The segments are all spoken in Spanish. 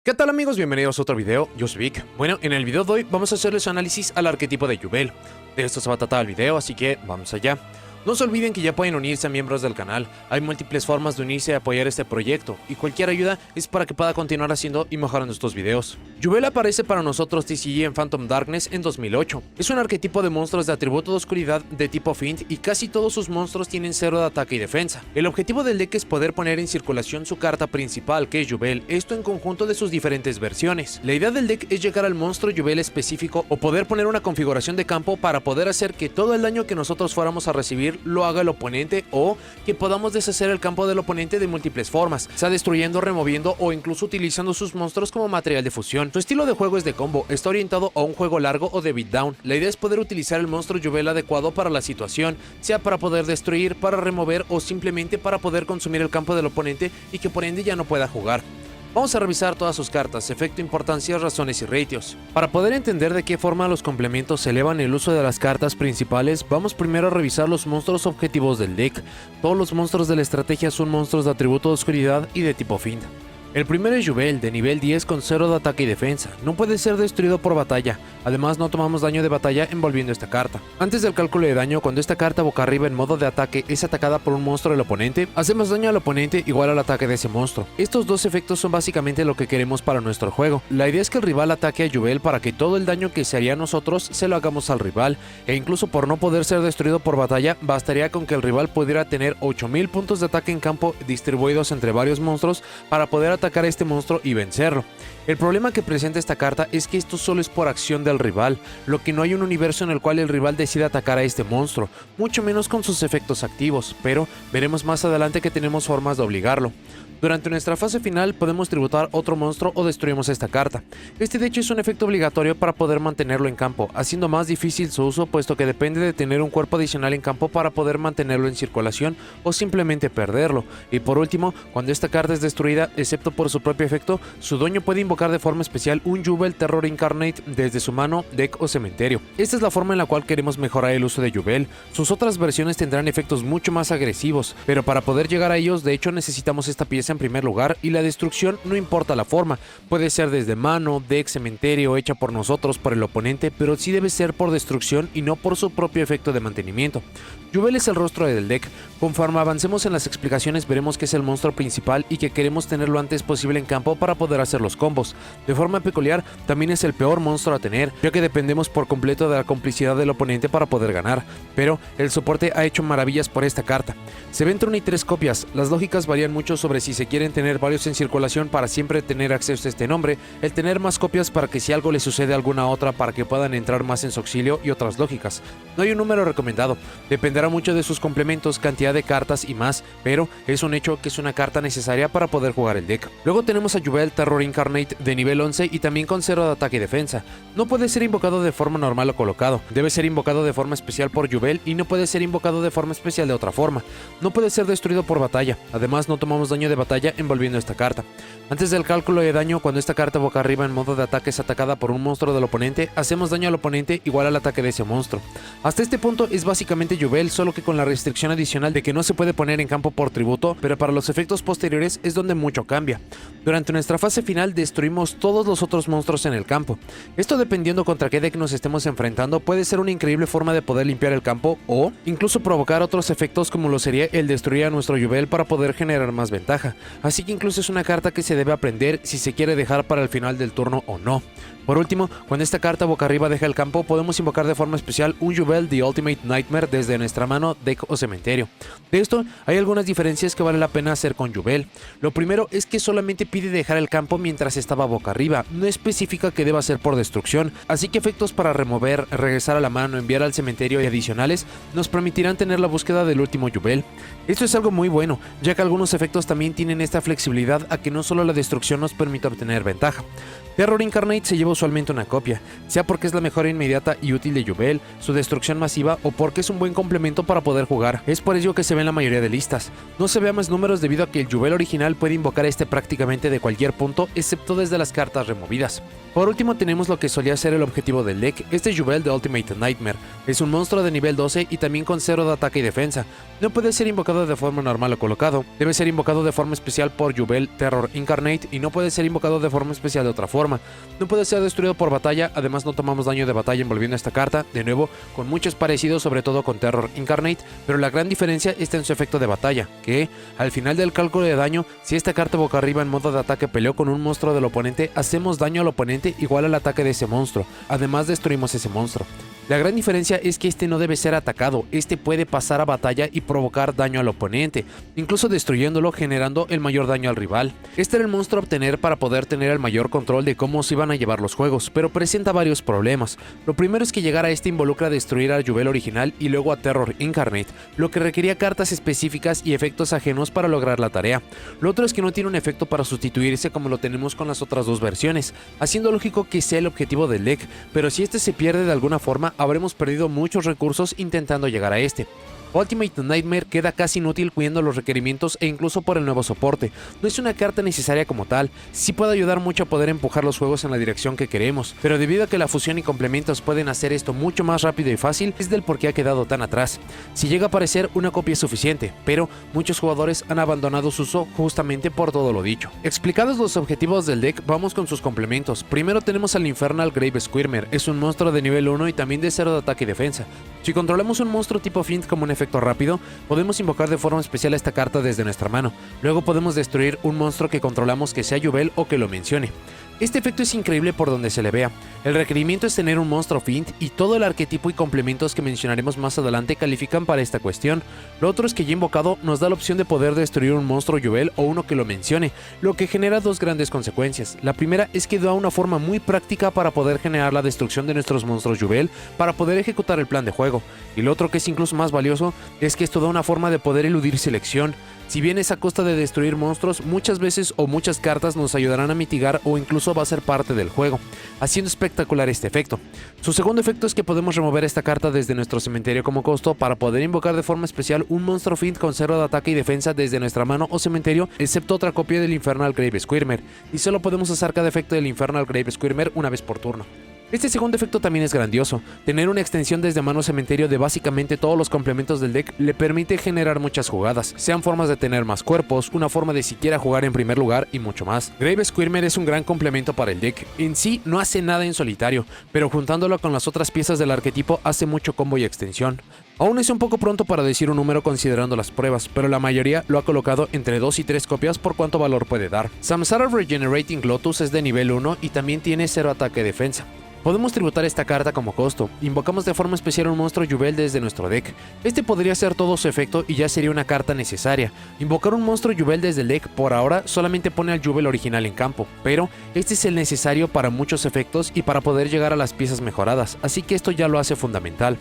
¿Qué tal amigos? Bienvenidos a otro video, yo soy Vic. Bueno, en el video de hoy vamos a hacerles análisis al arquetipo de Yubel. De esto se va a tratar el video, así que vamos allá. No se olviden que ya pueden unirse a miembros del canal, hay múltiples formas de unirse y apoyar este proyecto, y cualquier ayuda es para que pueda continuar haciendo y mejorando estos videos. Yubel aparece para nosotros TCG en Phantom Darkness en 2008. Es un arquetipo de monstruos de atributo de oscuridad de tipo Fiend y casi todos sus monstruos tienen 0 de ataque y defensa. El objetivo del deck es poder poner en circulación su carta principal, que es Yubel, esto en conjunto de sus diferentes versiones. La idea del deck es llegar al monstruo Yubel específico o poder poner una configuración de campo para poder hacer que todo el daño que nosotros fuéramos a recibir lo haga el oponente, o que podamos deshacer el campo del oponente de múltiples formas, sea destruyendo, removiendo o incluso utilizando sus monstruos como material de fusión. Su estilo de juego es de combo, está orientado a un juego largo o de beatdown. La idea es poder utilizar el monstruo Yubel adecuado para la situación, sea para poder destruir, para remover o simplemente para poder consumir el campo del oponente y que por ende ya no pueda jugar. Vamos a revisar todas sus cartas, efecto, importancia, razones y ratios. Para poder entender de qué forma los complementos elevan el uso de las cartas principales, vamos primero a revisar los monstruos objetivos del deck. Todos los monstruos de la estrategia son monstruos de atributo de oscuridad y de tipo Fiend. El primero es Yubel, de nivel 10 con 0 de ataque y defensa. No puede ser destruido por batalla, además no tomamos daño de batalla envolviendo esta carta. Antes del cálculo de daño, cuando esta carta boca arriba en modo de ataque es atacada por un monstruo del oponente, hacemos daño al oponente igual al ataque de ese monstruo. Estos dos efectos son básicamente lo que queremos para nuestro juego. La idea es que el rival ataque a Yubel para que todo el daño que se haría a nosotros se lo hagamos al rival, e incluso por no poder ser destruido por batalla, bastaría con que el rival pudiera tener 8000 puntos de ataque en campo distribuidos entre varios monstruos para poder atacar a este monstruo y vencerlo. El problema que presenta esta carta es que esto solo es por acción del rival, lo que no hay un universo en el cual el rival decida atacar a este monstruo, mucho menos con sus efectos activos, pero veremos más adelante que tenemos formas de obligarlo. Durante nuestra fase final podemos tributar otro monstruo o destruimos esta carta. Este de hecho es un efecto obligatorio para poder mantenerlo en campo, haciendo más difícil su uso puesto que depende de tener un cuerpo adicional en campo para poder mantenerlo en circulación o simplemente perderlo. Y por último, cuando esta carta es destruida, excepto por su propio efecto, su dueño puede invocar de forma especial un Yubel Terror Incarnate desde su mano, deck o cementerio. Esta es la forma en la cual queremos mejorar el uso de Yubel. Sus otras versiones tendrán efectos mucho más agresivos, pero para poder llegar a ellos de hecho necesitamos esta pieza en primer lugar, y la destrucción no importa la forma, puede ser desde mano, deck, cementerio, hecha por nosotros, por el oponente, pero sí debe ser por destrucción y no por su propio efecto de mantenimiento. Yubel es el rostro del deck. Conforme avancemos en las explicaciones veremos que es el monstruo principal y que queremos tenerlo lo antes posible en campo para poder hacer los combos. De forma peculiar, también es el peor monstruo a tener, ya que dependemos por completo de la complicidad del oponente para poder ganar, pero el soporte ha hecho maravillas por esta carta. Se ven turno y 3 copias, las lógicas varían mucho sobre si se quieren tener varios en circulación para siempre tener acceso a este nombre, el tener más copias para que si algo le sucede a alguna otra para que puedan entrar más en su auxilio y otras lógicas. No hay un número recomendado, dependerá mucho de sus complementos, cantidad de cartas y más, pero es un hecho que es una carta necesaria para poder jugar el deck. Luego tenemos a Yubel Terror Incarnate de nivel 11 y también con 0 de ataque y defensa. No puede ser invocado de forma normal o colocado, debe ser invocado de forma especial por Yubel y no puede ser invocado de forma especial de otra forma. No puede ser destruido por batalla, además no tomamos daño de batalla envolviendo esta carta. Antes del cálculo de daño, cuando esta carta boca arriba en modo de ataque es atacada por un monstruo del oponente, hacemos daño al oponente igual al ataque de ese monstruo. Hasta este punto es básicamente Yubel, solo que con la restricción adicional de que no se puede poner en campo por tributo, pero para los efectos posteriores es donde mucho cambia. Durante nuestra fase final destruimos todos los otros monstruos en el campo. Esto, dependiendo contra qué deck nos estemos enfrentando, puede ser una increíble forma de poder limpiar el campo o incluso provocar otros efectos como lo sería el destruir a nuestro Yubel para poder generar más ventaja. Así que incluso es una carta que se debe aprender si se quiere dejar para el final del turno o no. Por último, cuando esta carta boca arriba deja el campo, podemos invocar de forma especial un Yubel The Ultimate Nightmare desde nuestra mano, deck o cementerio. De esto, hay algunas diferencias que vale la pena hacer con Yubel. Lo primero es que solamente pide dejar el campo mientras estaba boca arriba, no especifica que deba ser por destrucción, así que efectos para remover, regresar a la mano, enviar al cementerio y adicionales nos permitirán tener la búsqueda del último Yubel. Esto es algo muy bueno, ya que algunos efectos también tienen esta flexibilidad a que no solo la destrucción nos permite obtener ventaja. Terror Incarnate se lleva usualmente una copia, sea porque es la mejora inmediata y útil de Yubel, su destrucción masiva o porque es un buen complemento para poder jugar. Es por ello que se ve en la mayoría de listas. No se ve más números debido a que el Yubel original puede invocar este prácticamente de cualquier punto, excepto desde las cartas removidas. Por último tenemos lo que solía ser el objetivo del deck, este Yubel de Ultimate Nightmare. Es un monstruo de nivel 12 y también con 0 de ataque y defensa. No puede ser invocado de forma normal o colocado, debe ser invocado de forma especial por Yubel Terror Incarnate y no puede ser invocado de forma especial de otra forma. No puede ser destruido por batalla, además no tomamos daño de batalla envolviendo esta carta, de nuevo, con muchos parecidos sobre todo con Terror Incarnate, pero la gran diferencia está en su efecto de batalla, que, al final del cálculo de daño, si esta carta boca arriba en modo de ataque peleó con un monstruo del oponente, hacemos daño al oponente igual al ataque de ese monstruo, además destruimos ese monstruo. La gran diferencia es que este no debe ser atacado, este puede pasar a batalla y provocar daño al oponente, incluso destruyéndolo generando el mayor daño al rival. Este era el monstruo a obtener para poder tener el mayor control de cómo se iban a llevar los juegos, pero presenta varios problemas. Lo primero es que llegar a este involucra destruir al Yubel original y luego a Terror Incarnate, lo que requería cartas específicas y efectos ajenos para lograr la tarea. Lo otro es que no tiene un efecto para sustituirse como lo tenemos con las otras dos versiones, haciendo lógico que sea el objetivo del deck, pero si este se pierde de alguna forma, habremos perdido muchos recursos intentando llegar a este. Ultimate Nightmare queda casi inútil cuidando los requerimientos e incluso por el nuevo soporte. No es una carta necesaria como tal, sí puede ayudar mucho a poder empujar los juegos en la dirección que queremos, pero debido a que la fusión y complementos pueden hacer esto mucho más rápido y fácil, es del por qué ha quedado tan atrás. Si llega a aparecer, una copia es suficiente, pero muchos jugadores han abandonado su uso justamente por todo lo dicho. Explicados los objetivos del deck, vamos con sus complementos. Primero tenemos al Infernal Grave Squirmer, es un monstruo de nivel 1 y también de 0 de ataque y defensa. Si controlamos un monstruo tipo Fiend como un efecto rápido, podemos invocar de forma especial esta carta desde nuestra mano. Luego podemos destruir un monstruo que controlamos que sea Yubel o que lo mencione. Este efecto es increíble por donde se le vea. El requerimiento es tener un monstruo Fiend y todo el arquetipo y complementos que mencionaremos más adelante califican para esta cuestión. Lo otro es que ya invocado nos da la opción de poder destruir un monstruo Yubel o uno que lo mencione, lo que genera dos grandes consecuencias. La primera es que da una forma muy práctica para poder generar la destrucción de nuestros monstruos Yubel para poder ejecutar el plan de juego. Y lo otro que es incluso más valioso es que esto da una forma de poder eludir selección. Si bien es a costa de destruir monstruos, muchas veces o muchas cartas nos ayudarán a mitigar o incluso va a ser parte del juego, haciendo espectacular este efecto. Su segundo efecto es que podemos remover esta carta desde nuestro cementerio como costo para poder invocar de forma especial un monstruo Fiend con 0 de ataque y defensa desde nuestra mano o cementerio, excepto otra copia del Infernal Grave Squirmer, y solo podemos usar cada efecto del Infernal Grave Squirmer una vez por turno. Este segundo efecto también es grandioso. Tener una extensión desde mano cementerio de básicamente todos los complementos del deck le permite generar muchas jugadas, sean formas de tener más cuerpos, una forma de siquiera jugar en primer lugar y mucho más. Grave Squirmer es un gran complemento para el deck. En sí no hace nada en solitario, pero juntándolo con las otras piezas del arquetipo hace mucho combo y extensión. Aún es un poco pronto para decir un número considerando las pruebas, pero la mayoría lo ha colocado entre 2 y 3 copias por cuánto valor puede dar. Samsara Regenerating Lotus es de nivel 1 y también tiene 0 ataque defensa. Podemos tributar esta carta como costo, invocamos de forma especial un monstruo Yubel desde nuestro deck. Este podría ser todo su efecto y ya sería una carta necesaria. Invocar un monstruo Yubel desde el deck por ahora solamente pone al Yubel original en campo, pero este es el necesario para muchos efectos y para poder llegar a las piezas mejoradas, así que esto ya lo hace fundamental.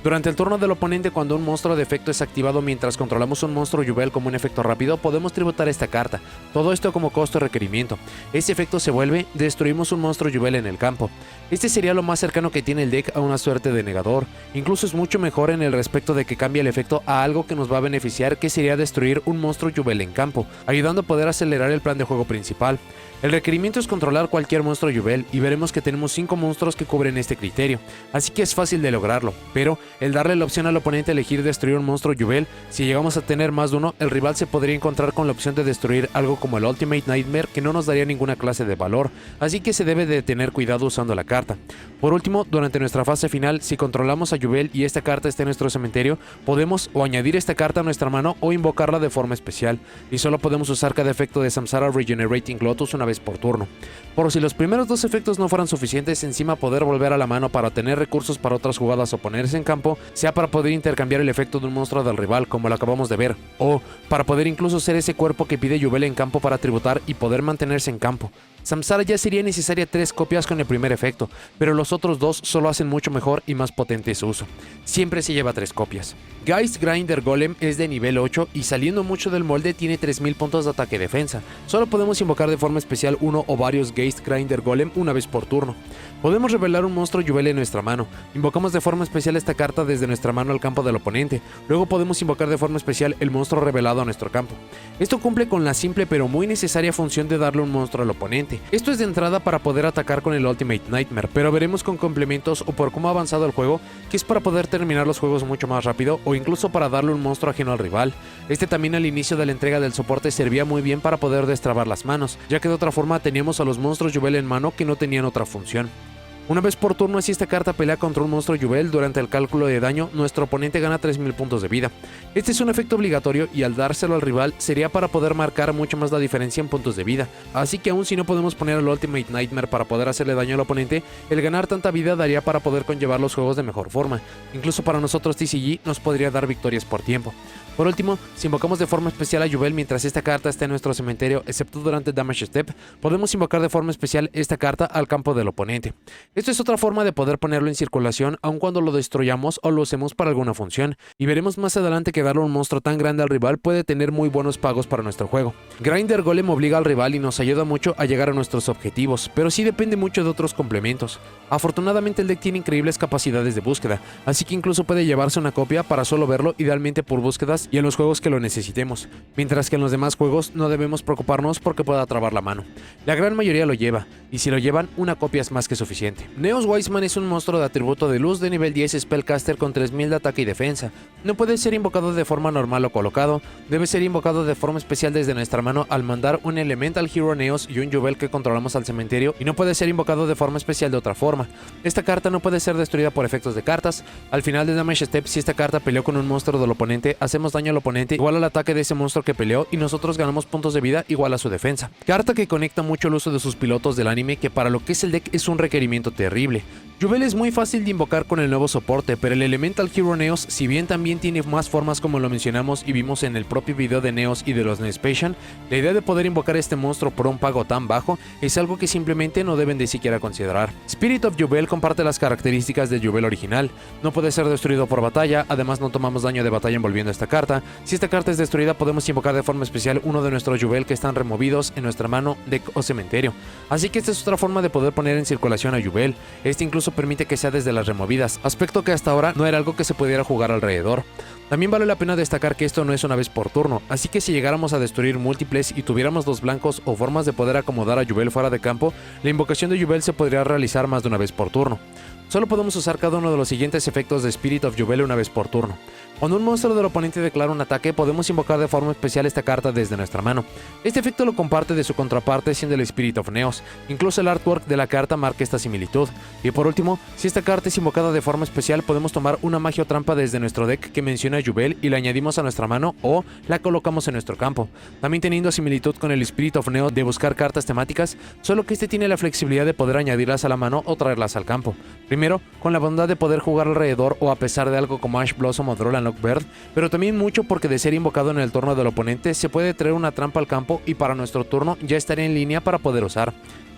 Durante el turno del oponente, cuando un monstruo de efecto es activado mientras controlamos un monstruo Yubel como un efecto rápido, podemos tributar esta carta, todo esto como costo y requerimiento. Este efecto se vuelve, destruimos un monstruo Yubel en el campo. Este sería lo más cercano que tiene el deck a una suerte de negador, incluso es mucho mejor en el respecto de que cambia el efecto a algo que nos va a beneficiar, que sería destruir un monstruo Yubel en campo, ayudando a poder acelerar el plan de juego principal. El requerimiento es controlar cualquier monstruo Yubel y veremos que tenemos 5 monstruos que cubren este criterio, así que es fácil de lograrlo, pero el darle la opción al oponente a elegir destruir un monstruo Yubel, si llegamos a tener más de uno, el rival se podría encontrar con la opción de destruir algo como el Ultimate Nightmare que no nos daría ninguna clase de valor, así que se debe de tener cuidado usando la carta. Por último, durante nuestra fase final, si controlamos a Yubel y esta carta está en nuestro cementerio, podemos o añadir esta carta a nuestra mano o invocarla de forma especial, y solo podemos usar cada efecto de Samsara Regenerating Lotus una vez por turno. Por si los primeros 2 efectos no fueran suficientes, encima poder volver a la mano para tener recursos para otras jugadas o ponerse en campo, sea para poder intercambiar el efecto de un monstruo del rival como lo acabamos de ver, o para poder incluso ser ese cuerpo que pide Yubel en campo para tributar y poder mantenerse en campo. Samsara ya sería necesaria 3 copias con el primer efecto, pero los otros 2 solo hacen mucho mejor y más potente su uso. Siempre se lleva 3 copias. Geist Grinder Golem es de nivel 8 y saliendo mucho del molde tiene 3000 puntos de ataque y defensa. Solo podemos invocar de forma especial uno o varios Geist Grinder Golem una vez por turno. Podemos revelar un monstruo Jubel en nuestra mano. Invocamos de forma especial esta carta desde nuestra mano al campo del oponente. Luego podemos invocar de forma especial el monstruo revelado a nuestro campo. Esto cumple con la simple pero muy necesaria función de darle un monstruo al oponente. Esto es de entrada para poder atacar con el Ultimate Nightmare, pero veremos con complementos o por cómo ha avanzado el juego que es para poder terminar los juegos mucho más rápido o incluso para darle un monstruo ajeno al rival. Este también al inicio de la entrega del soporte servía muy bien para poder destrabar las manos, ya que de otra forma teníamos a los monstruos Jubel en mano que no tenían otra función. Una vez por turno, si esta carta pelea contra un monstruo Jubel durante el cálculo de daño, nuestro oponente gana 3000 puntos de vida. Este es un efecto obligatorio y al dárselo al rival sería para poder marcar mucho más la diferencia en puntos de vida. Así que aun si no podemos poner el Ultimate Nightmare para poder hacerle daño al oponente, el ganar tanta vida daría para poder conllevar los juegos de mejor forma. Incluso para nosotros TCG nos podría dar victorias por tiempo. Por último, si invocamos de forma especial a Jubel mientras esta carta está en nuestro cementerio, excepto durante Damage Step, podemos invocar de forma especial esta carta al campo del oponente. Esto es otra forma de poder ponerlo en circulación aun cuando lo destruyamos o lo usemos para alguna función, y veremos más adelante que darle un monstruo tan grande al rival puede tener muy buenos pagos para nuestro juego. Grinder Golem obliga al rival y nos ayuda mucho a llegar a nuestros objetivos, pero sí depende mucho de otros complementos. Afortunadamente el deck tiene increíbles capacidades de búsqueda, así que incluso puede llevarse una copia para solo verlo, idealmente por búsquedas y en los juegos que lo necesitemos, mientras que en los demás juegos no debemos preocuparnos porque pueda trabar la mano. La gran mayoría lo lleva, y si lo llevan, una copia es más que suficiente. Neos Wiseman es un monstruo de atributo de luz de nivel 10 Spellcaster con 3000 de ataque y defensa. No puede ser invocado de forma normal o colocado, debe ser invocado de forma especial desde nuestra mano al mandar un Elemental Hero Neos y un Jubel que controlamos al cementerio, y no puede ser invocado de forma especial de otra forma. Esta carta no puede ser destruida por efectos de cartas. Al final de Damage Step, si esta carta peleó con un monstruo del oponente, hacemos daño al oponente igual al ataque de ese monstruo que peleó y nosotros ganamos puntos de vida igual a su defensa. Carta que conecta mucho el uso de sus pilotos del anime, que para lo que es el deck es un requerimiento terrible. Jubel es muy fácil de invocar con el nuevo soporte, pero el Elemental Hero Neos, si bien también tiene más formas como lo mencionamos y vimos en el propio video de Neos y de los Neospatian, la idea de poder invocar este monstruo por un pago tan bajo es algo que simplemente no deben de siquiera considerar. Spirit of Jubel comparte las características de Jubel original, no puede ser destruido por batalla, además no tomamos daño de batalla envolviendo esta carta. Si esta carta es destruida podemos invocar de forma especial uno de nuestros Jubel que están removidos en nuestra mano, deck o cementerio. Así que esta es otra forma de poder poner en circulación a Jubel. Este incluso permite que sea desde las removidas, aspecto que hasta ahora no era algo que se pudiera jugar alrededor. También vale la pena destacar que esto no es una vez por turno, así que si llegáramos a destruir múltiples y tuviéramos dos blancos o formas de poder acomodar a Jubel fuera de campo, la invocación de Jubel se podría realizar más de una vez por turno. Solo podemos usar cada uno de los siguientes efectos de Spirit of Jubel una vez por turno. Cuando un monstruo del oponente declara un ataque, podemos invocar de forma especial esta carta desde nuestra mano. Este efecto lo comparte de su contraparte siendo el Spirit of Neos. Incluso el artwork de la carta marca esta similitud. Y por último, si esta carta es invocada de forma especial, podemos tomar una magia o trampa desde nuestro deck que menciona a Jubel y la añadimos a nuestra mano o la colocamos en nuestro campo. También teniendo similitud con el Spirit of Neos de buscar cartas temáticas, solo que este tiene la flexibilidad de poder añadirlas a la mano o traerlas al campo. Primero, con la bondad de poder jugar alrededor o a pesar de algo como Ash Blossom o Droll Bird, pero también mucho porque de ser invocado en el turno del oponente se puede traer una trampa al campo y para nuestro turno ya estaría en línea para poder usar.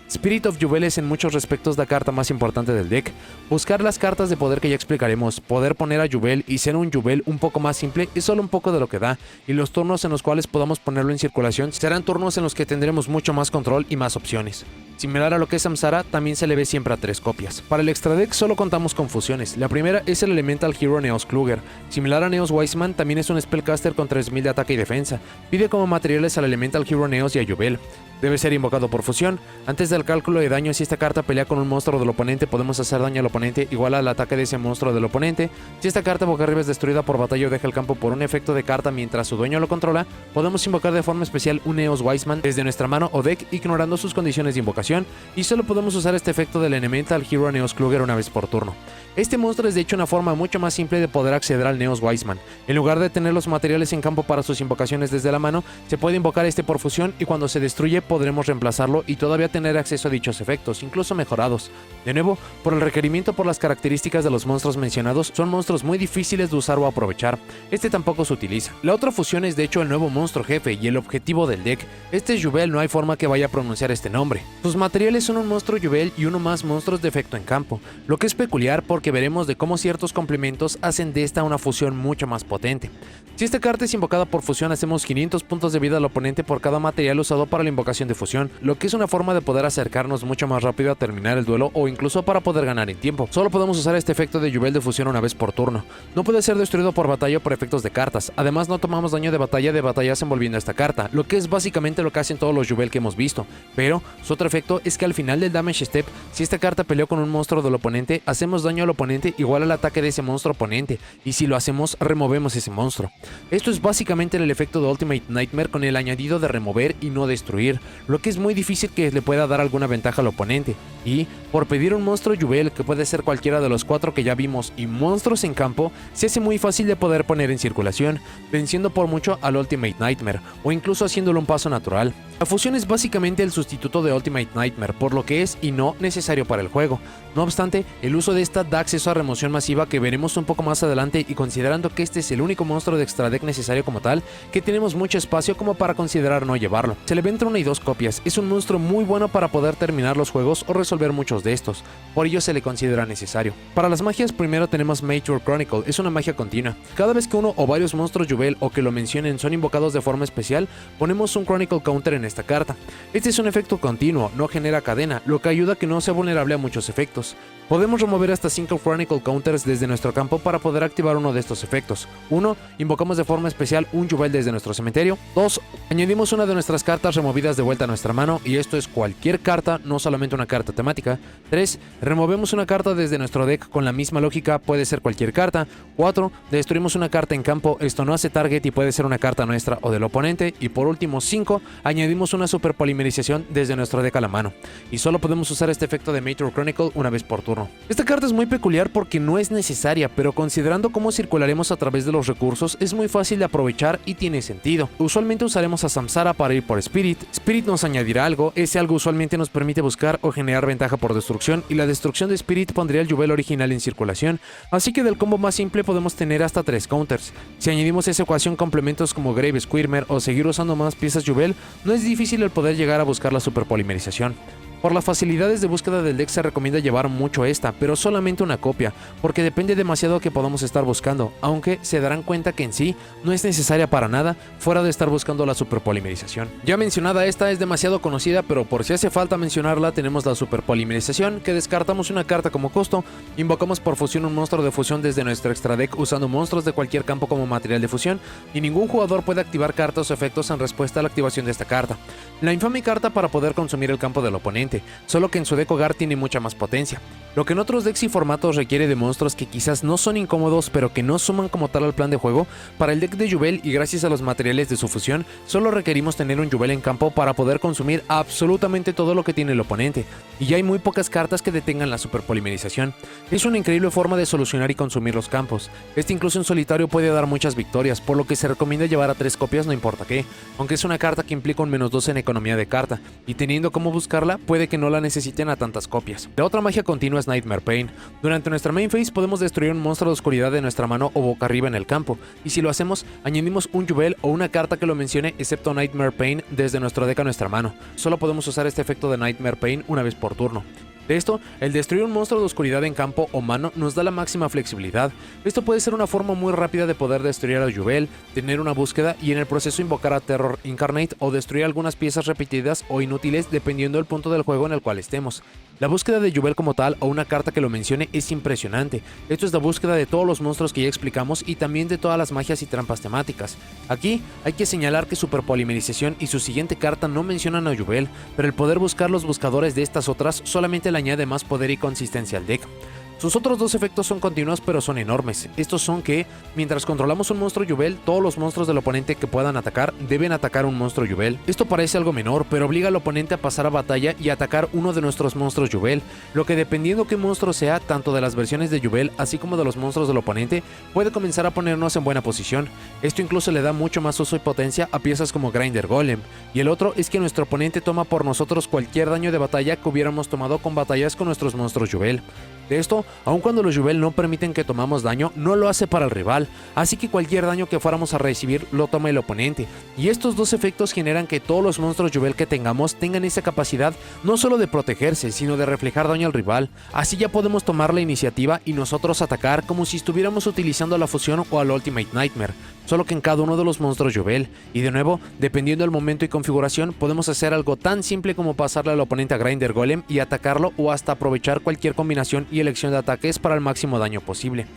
Spirit of Jubel es en muchos respectos la carta más importante del deck. Buscar las cartas de poder que ya explicaremos, poder poner a Jubel y ser un Jubel un poco más simple es solo un poco de lo que da, y los turnos en los cuales podamos ponerlo en circulación serán turnos en los que tendremos mucho más control y más opciones. Similar a lo que es Samsara, también se le ve siempre a 3 copias. Para el extra deck solo contamos con fusiones. La primera es el Elemental Hero Neos Kluger. Similar a Neos Wiseman, también es un Spellcaster con 3000 de ataque y defensa. Pide como materiales al Elemental Hero Neos y a Jubel. Debe ser invocado por fusión. Antes del cálculo de daño, si esta carta pelea con un monstruo del oponente, podemos hacer daño al oponente igual al ataque de ese monstruo del oponente. Si esta carta boca arriba es destruida por batalla o deja el campo por un efecto de carta mientras su dueño lo controla, podemos invocar de forma especial un Neos Wiseman desde nuestra mano o deck ignorando sus condiciones de invocación, y solo podemos usar este efecto del Elemental Hero Neos Kluger una vez por turno. Este monstruo es de hecho una forma mucho más simple de poder acceder al Neos Wiseman. En lugar de tener los materiales en campo para sus invocaciones desde la mano, se puede invocar este por fusión y cuando se destruye podremos reemplazarlo y todavía tener acceso a dichos efectos, incluso mejorados. De nuevo, por el requerimiento por las características de los monstruos mencionados, son monstruos muy difíciles de usar o aprovechar. Este tampoco se utiliza. La otra fusión es de hecho el nuevo monstruo jefe y el objetivo del deck. Este es Yubel, no hay forma que vaya a pronunciar este nombre. Sus materiales son un monstruo Yubel y uno más monstruos de efecto en campo, lo que es peculiar porque veremos de cómo ciertos complementos hacen de esta una fusión mucho más potente. Si esta carta es invocada por fusión, hacemos 500 puntos de vida al oponente por cada material usado para la invocación de fusión, lo que es una forma de poder acercarnos mucho más rápido a terminar el duelo o incluso para poder ganar en tiempo. Solo podemos usar este efecto de Yubel de fusión una vez por turno. No puede ser destruido por batalla o por efectos de cartas. Además, no tomamos daño de batallas envolviendo a esta carta, lo que es básicamente lo que hacen todos los Yubel que hemos visto. Pero su otro efecto es que al final del damage step, si esta carta peleó con un monstruo del oponente, hacemos daño al oponente igual al ataque de ese monstruo oponente, y si lo hacemos, removemos ese monstruo. Esto es básicamente el efecto de Ultimate Nightmare con el añadido de remover y no destruir, lo que es muy difícil que le pueda dar alguna ventaja al oponente. Y por pedir un monstruo Yubel, que puede ser cualquiera de los 4 que ya vimos, y monstruos en campo, se hace muy fácil de poder poner en circulación, venciendo por mucho al Ultimate Nightmare, o incluso haciéndolo un paso natural. La fusión es básicamente el sustituto de Ultimate Nightmare, por lo que es y no necesario para el juego. No obstante, el uso de esta da acceso a remoción masiva que veremos un poco más adelante, y considerando que este es el único monstruo de extra deck necesario como tal, que tenemos mucho espacio como para considerar no llevarlo. Se le ven entre 1 y 2 copias, es un monstruo muy bueno para poder terminar los juegos o resolver muchos de estos, por ello se le considera necesario. Para las magias primero tenemos Major Chronicle, es una magia continua. Cada vez que uno o varios monstruos Yubel o que lo mencionen son invocados de forma especial, ponemos un Chronicle Counter en esta carta. Este es un efecto continuo, no genera cadena, lo que ayuda a que no sea vulnerable a muchos efectos. Podemos remover hasta 5 Chronicle Counters desde nuestro campo para poder activar uno de estos efectos. 1. Invocamos de forma especial un Yubel desde nuestro cementerio. 2. Añadimos una de nuestras cartas removidas de vuelta a nuestra mano, y esto es cualquier carta, no solamente una carta temática. 3. Removemos una carta desde nuestro deck con la misma lógica, puede ser cualquier carta. 4. Destruimos una carta en campo, esto no hace target y puede ser una carta nuestra o del oponente. Y por último 5. Añadimos una super polimerización desde nuestro deck a la mano. Y solo podemos usar este efecto de Major Chronicle una vez por turno. Esta carta es muy peculiar porque no es necesaria, pero considerando cómo circularemos a través de los recursos, es muy fácil de aprovechar y tiene sentido. Usualmente usaremos a Samsara para ir por Spirit. Spirit nos añadirá algo, ese algo usualmente nos permite buscar o generar ventaja por destrucción, y la destrucción de Spirit pondría el Yubel original en circulación, así que del combo más simple podemos tener hasta 3 counters. Si añadimos a esa ecuación complementos como Grave Squirmer o seguir usando más piezas Yubel, no es difícil el poder llegar a buscar la superpolimerización. Por las facilidades de búsqueda del deck se recomienda llevar mucho esta, pero solamente una copia, porque depende demasiado que podamos estar buscando, aunque se darán cuenta que en sí no es necesaria para nada fuera de estar buscando la superpolimerización. Ya mencionada esta es demasiado conocida, pero por si hace falta mencionarla, tenemos la superpolimerización, que descartamos una carta como costo, invocamos por fusión un monstruo de fusión desde nuestro extra deck usando monstruos de cualquier campo como material de fusión, y ningún jugador puede activar cartas o efectos en respuesta a la activación de esta carta. La infame carta para poder consumir el campo del oponente, solo que en su deck hogar tiene mucha más potencia, lo que en otros decks y formatos requiere de monstruos que quizás no son incómodos pero que no suman como tal al plan de juego. Para el deck de Yubel, y gracias a los materiales de su fusión, solo requerimos tener un Yubel en campo para poder consumir absolutamente todo lo que tiene el oponente, y ya hay muy pocas cartas que detengan la superpolimerización. Es una increíble forma de solucionar y consumir los campos. Este incluso en solitario puede dar muchas victorias, por lo que se recomienda llevar a 3 copias no importa qué, aunque es una carta que implica un -2 en economía de carta, y teniendo cómo buscarla, puede que no la necesiten a tantas copias. La otra magia continua es Nightmare Pain. Durante nuestra main phase podemos destruir un monstruo de oscuridad de nuestra mano o boca arriba en el campo, y si lo hacemos, añadimos un Yubel o una carta que lo mencione excepto Nightmare Pain desde nuestro deck a nuestra mano. Solo podemos usar este efecto de Nightmare Pain una vez por turno. De esto, el destruir un monstruo de oscuridad en campo o mano nos da la máxima flexibilidad. Esto puede ser una forma muy rápida de poder destruir a Yubel, tener una búsqueda y en el proceso invocar a Terror Incarnate o destruir algunas piezas repetidas o inútiles dependiendo del punto del juego en el cual estemos. La búsqueda de Yubel como tal o una carta que lo mencione es impresionante. Esto es la búsqueda de todos los monstruos que ya explicamos y también de todas las magias y trampas temáticas. Aquí hay que señalar que Superpolimerización y su siguiente carta no mencionan a Yubel, pero el poder buscar los buscadores de estas otras solamente le añade más poder y consistencia al deck. Sus otros dos efectos son continuos pero son enormes. Estos son que, mientras controlamos un monstruo Yubel, todos los monstruos del oponente que puedan atacar deben atacar un monstruo Yubel. Esto parece algo menor, pero obliga al oponente a pasar a batalla y atacar uno de nuestros monstruos Yubel, lo que dependiendo qué monstruo sea, tanto de las versiones de Yubel así como de los monstruos del oponente, puede comenzar a ponernos en buena posición. Esto incluso le da mucho más uso y potencia a piezas como Grinder Golem, y el otro es que nuestro oponente toma por nosotros cualquier daño de batalla que hubiéramos tomado con batallas con nuestros monstruos Yubel. De esto, aun cuando los Yubel no permiten que tomamos daño, no lo hace para el rival, así que cualquier daño que fuéramos a recibir lo toma el oponente, y estos dos efectos generan que todos los monstruos Yubel que tengamos tengan esa capacidad no solo de protegerse, sino de reflejar daño al rival. Así ya podemos tomar la iniciativa y nosotros atacar como si estuviéramos utilizando la fusión o al Ultimate Nightmare, solo que en cada uno de los monstruos Yubel, y de nuevo, dependiendo del momento y configuración, podemos hacer algo tan simple como pasarle al oponente a Grinder Golem y atacarlo, o hasta aprovechar cualquier combinación y elección de ataques para el máximo daño posible.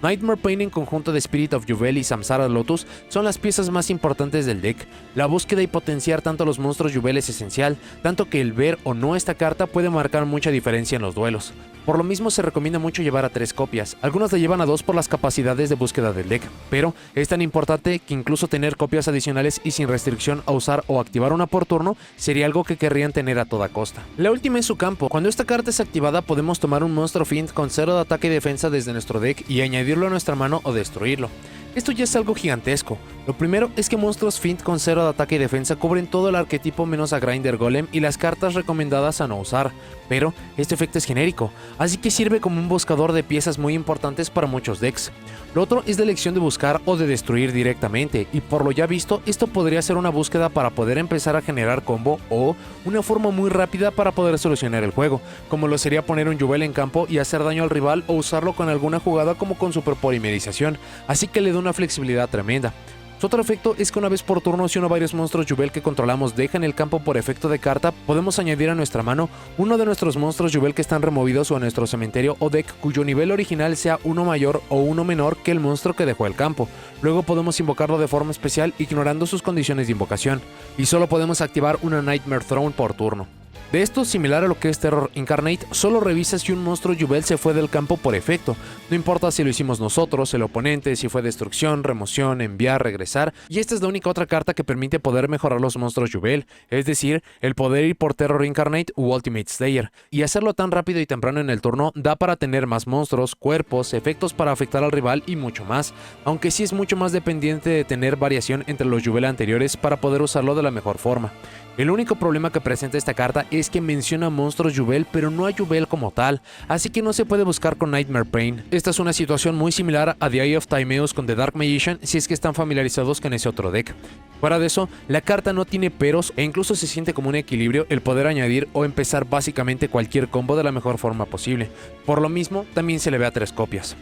Nightmare Pain en conjunto de Spirit of Yubel y Samsara Lotus son las piezas más importantes del deck. La búsqueda y potenciar tanto los monstruos Yubel es esencial, tanto que el ver o no esta carta puede marcar mucha diferencia en los duelos. Por lo mismo se recomienda mucho llevar a 3 copias, algunos la llevan a 2 por las capacidades de búsqueda del deck, pero es tan importante que incluso tener copias adicionales y sin restricción a usar o activar una por turno sería algo que querrían tener a toda costa. La última es su campo. Cuando esta carta es activada podemos tomar un monstruo Fiend con 0 de ataque y defensa desde nuestro deck y añadirlo a nuestra mano o destruirlo. Esto ya es algo gigantesco. Lo primero es que monstruos Fiend con 0 de ataque y defensa cubren todo el arquetipo menos a Grinder Golem y las cartas recomendadas a no usar, pero este efecto es genérico, así que sirve como un buscador de piezas muy importantes para muchos decks. Lo otro es la elección de buscar o de destruir directamente, y por lo ya visto, esto podría ser una búsqueda para poder empezar a generar combo o una forma muy rápida para poder solucionar el juego, como lo sería poner un Yubel en campo y hacer daño al rival o usarlo con alguna jugada como con superpolimerización, así que le da una flexibilidad tremenda. Su otro efecto es que una vez por turno, si uno o varios monstruos Yubel que controlamos dejan el campo por efecto de carta, podemos añadir a nuestra mano uno de nuestros monstruos Yubel que están removidos o a nuestro cementerio o deck cuyo nivel original sea uno mayor o uno menor que el monstruo que dejó el campo. Luego podemos invocarlo de forma especial ignorando sus condiciones de invocación, y solo podemos activar una Nightmare Throne por turno. De esto, similar a lo que es Terror Incarnate, solo revisa si un monstruo Yubel se fue del campo por efecto. No importa si lo hicimos nosotros, el oponente, si fue destrucción, remoción, enviar, regresar, y esta es la única otra carta que permite poder mejorar los monstruos Yubel, es decir, el poder ir por Terror Incarnate u Ultimate Slayer, y hacerlo tan rápido y temprano en el turno da para tener más monstruos, cuerpos, efectos para afectar al rival y mucho más, aunque sí es mucho más dependiente de tener variación entre los Yubel anteriores para poder usarlo de la mejor forma. El único problema que presenta esta carta es que menciona monstruos Yubel, pero no a Yubel como tal, así que no se puede buscar con Nightmare Pain. Esta es una situación muy similar a The Eye of Timeus con The Dark Magician, si es que están familiarizados con ese otro deck. Fuera de eso, la carta no tiene peros e incluso se siente como un equilibrio el poder añadir o empezar básicamente cualquier combo de la mejor forma posible. Por lo mismo, también se le ve a 3 copias.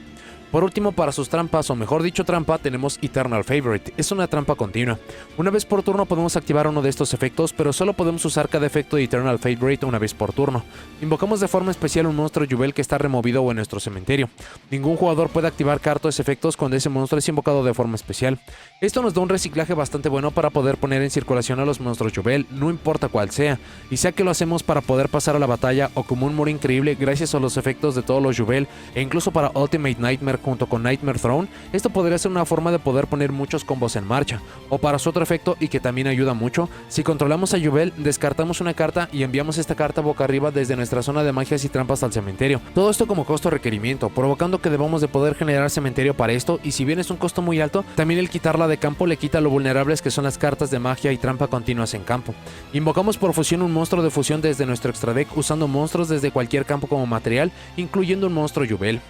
Por último, para sus trampas, o mejor dicho trampa, tenemos Eternal Favorite. Es una trampa continua. Una vez por turno podemos activar uno de estos efectos, pero solo podemos usar cada efecto de Eternal Favorite una vez por turno. Invocamos de forma especial un monstruo Yubel que está removido o en nuestro cementerio. Ningún jugador puede activar cartas o efectos cuando ese monstruo es invocado de forma especial. Esto nos da un reciclaje bastante bueno para poder poner en circulación a los monstruos Yubel, no importa cuál sea, y sea que lo hacemos para poder pasar a la batalla o como un muro increíble gracias a los efectos de todos los Yubel, e incluso para Ultimate Nightmare junto con Nightmare Throne, esto podría ser una forma de poder poner muchos combos en marcha. O para su otro efecto, y que también ayuda mucho, si controlamos a Yubel, descartamos una carta y enviamos esta carta boca arriba desde nuestra zona de magias y trampas al cementerio. Todo esto como costo requerimiento, provocando que debamos de poder generar cementerio para esto, y si bien es un costo muy alto, también el quitarla de campo le quita lo vulnerables que son las cartas de magia y trampa continuas en campo. Invocamos por fusión un monstruo de fusión desde nuestro extra deck usando monstruos desde cualquier campo como material, incluyendo un monstruo Yubel.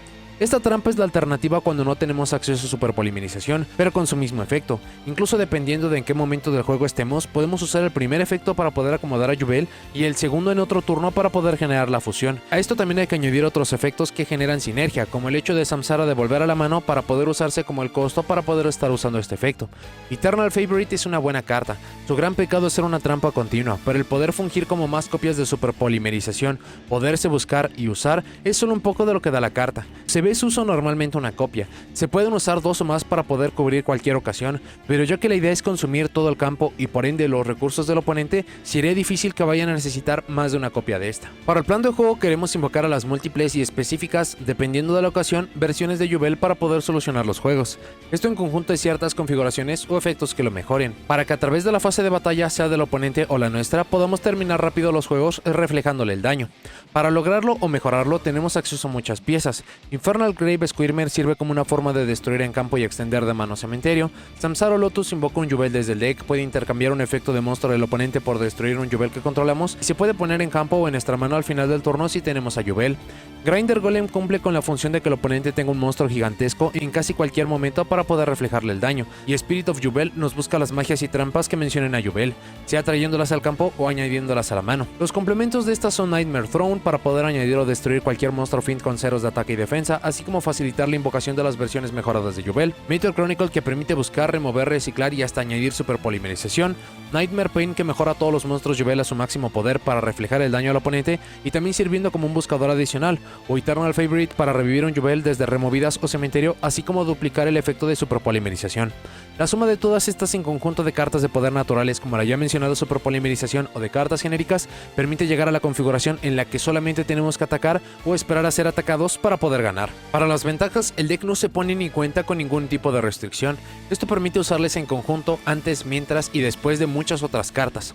Esta trampa es la alternativa cuando no tenemos acceso a superpolimerización, pero con su mismo efecto. Incluso dependiendo de en qué momento del juego estemos, podemos usar el primer efecto para poder acomodar a Yubel y el segundo en otro turno para poder generar la fusión. A esto también hay que añadir otros efectos que generan sinergia, como el hecho de Samsara devolver a la mano para poder usarse como el costo para poder estar usando este efecto. Eternal Favorite es una buena carta. Su gran pecado es ser una trampa continua, pero el poder fungir como más copias de superpolimerización, poderse buscar y usar, es solo un poco de lo que da la carta. Se ve vez uso normalmente una copia. Se pueden usar 2 o más para poder cubrir cualquier ocasión, pero ya que la idea es consumir todo el campo y por ende los recursos del oponente, sería difícil que vayan a necesitar más de una copia de esta. Para el plan de juego queremos invocar a las múltiples y específicas, dependiendo de la ocasión, versiones de Yubel para poder solucionar los juegos. Esto en conjunto de ciertas configuraciones o efectos que lo mejoren, para que a través de la fase de batalla, sea del oponente o la nuestra, podamos terminar rápido los juegos reflejándole el daño. Para lograrlo o mejorarlo tenemos acceso a muchas piezas. Infernal Grave Squirmer sirve como una forma de destruir en campo y extender de mano cementerio. Samsara Lotus invoca un Yubel desde el deck, puede intercambiar un efecto de monstruo del oponente por destruir un Yubel que controlamos y se puede poner en campo o en nuestra mano al final del turno si tenemos a Yubel. Grinder Golem cumple con la función de que el oponente tenga un monstruo gigantesco en casi cualquier momento para poder reflejarle el daño, y Spirit of Yubel nos busca las magias y trampas que mencionen a Yubel, sea trayéndolas al campo o añadiéndolas a la mano. Los complementos de estas son Nightmare Throne para poder añadir o destruir cualquier monstruo Fiend con ceros de ataque y defensa, así como facilitar la invocación de las versiones mejoradas de Yubel, Meteor Chronicle que permite buscar, remover, reciclar y hasta añadir superpolimerización, Nightmare Pain que mejora a todos los monstruos Yubel a su máximo poder para reflejar el daño al oponente y también sirviendo como un buscador adicional, o Eternal Favorite para revivir un Yubel desde removidas o cementerio, así como duplicar el efecto de superpolimerización. La suma de todas estas en conjunto de cartas de poder naturales como la ya mencionada superpolimerización o de cartas genéricas permite llegar a la configuración en la que solamente tenemos que atacar o esperar a ser atacados para poder ganar. Para las ventajas, el deck no se pone ni cuenta con ningún tipo de restricción. Esto permite usarles en conjunto antes, mientras y después de muchas otras cartas.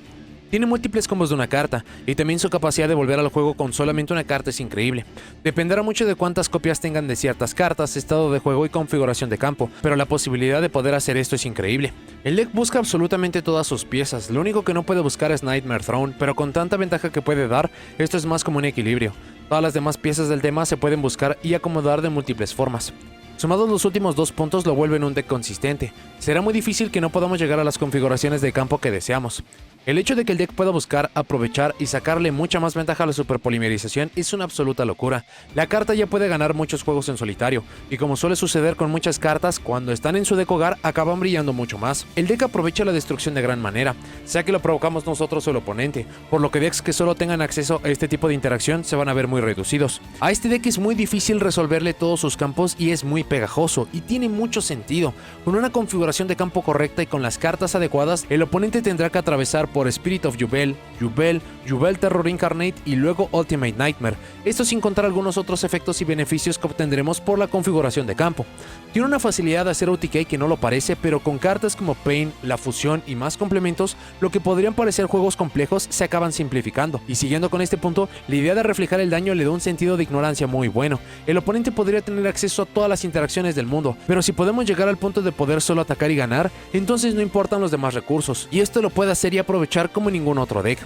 Tiene múltiples combos de una carta, y también su capacidad de volver al juego con solamente una carta es increíble. Dependerá mucho de cuántas copias tengan de ciertas cartas, estado de juego y configuración de campo, pero la posibilidad de poder hacer esto es increíble. El deck busca absolutamente todas sus piezas, lo único que no puede buscar es Nightmare Throne, pero con tanta ventaja que puede dar, esto es más como un equilibrio. Todas las demás piezas del tema se pueden buscar y acomodar de múltiples formas. Sumados los últimos 2 puntos lo vuelven un deck consistente. Será muy difícil que no podamos llegar a las configuraciones de campo que deseamos. El hecho de que el deck pueda buscar, aprovechar y sacarle mucha más ventaja a la superpolimerización es una absoluta locura. La carta ya puede ganar muchos juegos en solitario, y como suele suceder con muchas cartas, cuando están en su deck hogar acaban brillando mucho más. El deck aprovecha la destrucción de gran manera, sea que lo provocamos nosotros o el oponente, por lo que decks que solo tengan acceso a este tipo de interacción se van a ver muy reducidos. A este deck es muy difícil resolverle todos sus campos y es muy pegajoso, y tiene mucho sentido. Con una configuración de campo correcta y con las cartas adecuadas, el oponente tendrá que atravesar por Spirit of Yubel, Yubel Terror Incarnate y luego Ultimate Nightmare, esto sin contar algunos otros efectos y beneficios que obtendremos por la configuración de campo. Tiene una facilidad de hacer OTK que no lo parece, pero con cartas como Pain, la fusión y más complementos, lo que podrían parecer juegos complejos se acaban simplificando. Y siguiendo con este punto, la idea de reflejar el daño le da un sentido de ignorancia muy bueno. El oponente podría tener acceso a todas las interacciones del mundo, pero si podemos llegar al punto de poder solo atacar y ganar, entonces no importan los demás recursos, y esto lo puede hacer y aprovechar como ningún otro deck.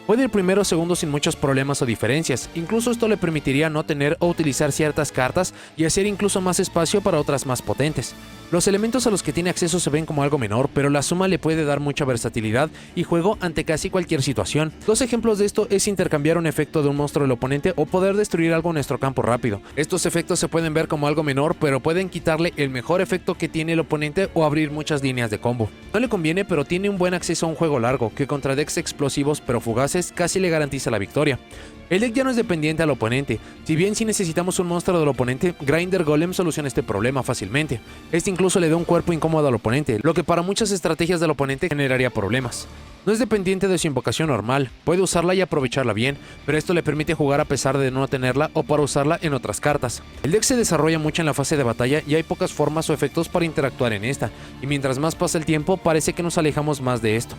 Puede ir primero o segundo sin muchos problemas o diferencias, incluso esto le permitiría no tener o utilizar ciertas cartas y hacer incluso más espacio para otras más potentes. Los elementos a los que tiene acceso se ven como algo menor, pero la suma le puede dar mucha versatilidad y juego ante casi cualquier situación. 2 ejemplos de esto es intercambiar un efecto de un monstruo del oponente o poder destruir algo en nuestro campo rápido. Estos efectos se pueden ver como algo menor, pero pueden quitarle el mejor efecto que tiene el oponente o abrir muchas líneas de combo. No le conviene, pero tiene un buen acceso a un juego largo, que contra decks explosivos pero fugaces casi le garantiza la victoria. El deck ya no es dependiente al oponente, si bien si necesitamos un monstruo del oponente, Grinder Golem soluciona este problema fácilmente. Este incluso le da un cuerpo incómodo al oponente, lo que para muchas estrategias del oponente generaría problemas. No es dependiente de su invocación normal, puede usarla y aprovecharla bien, pero esto le permite jugar a pesar de no tenerla o para usarla en otras cartas. El deck se desarrolla mucho en la fase de batalla y hay pocas formas o efectos para interactuar en esta, y mientras más pasa el tiempo parece que nos alejamos más de esto.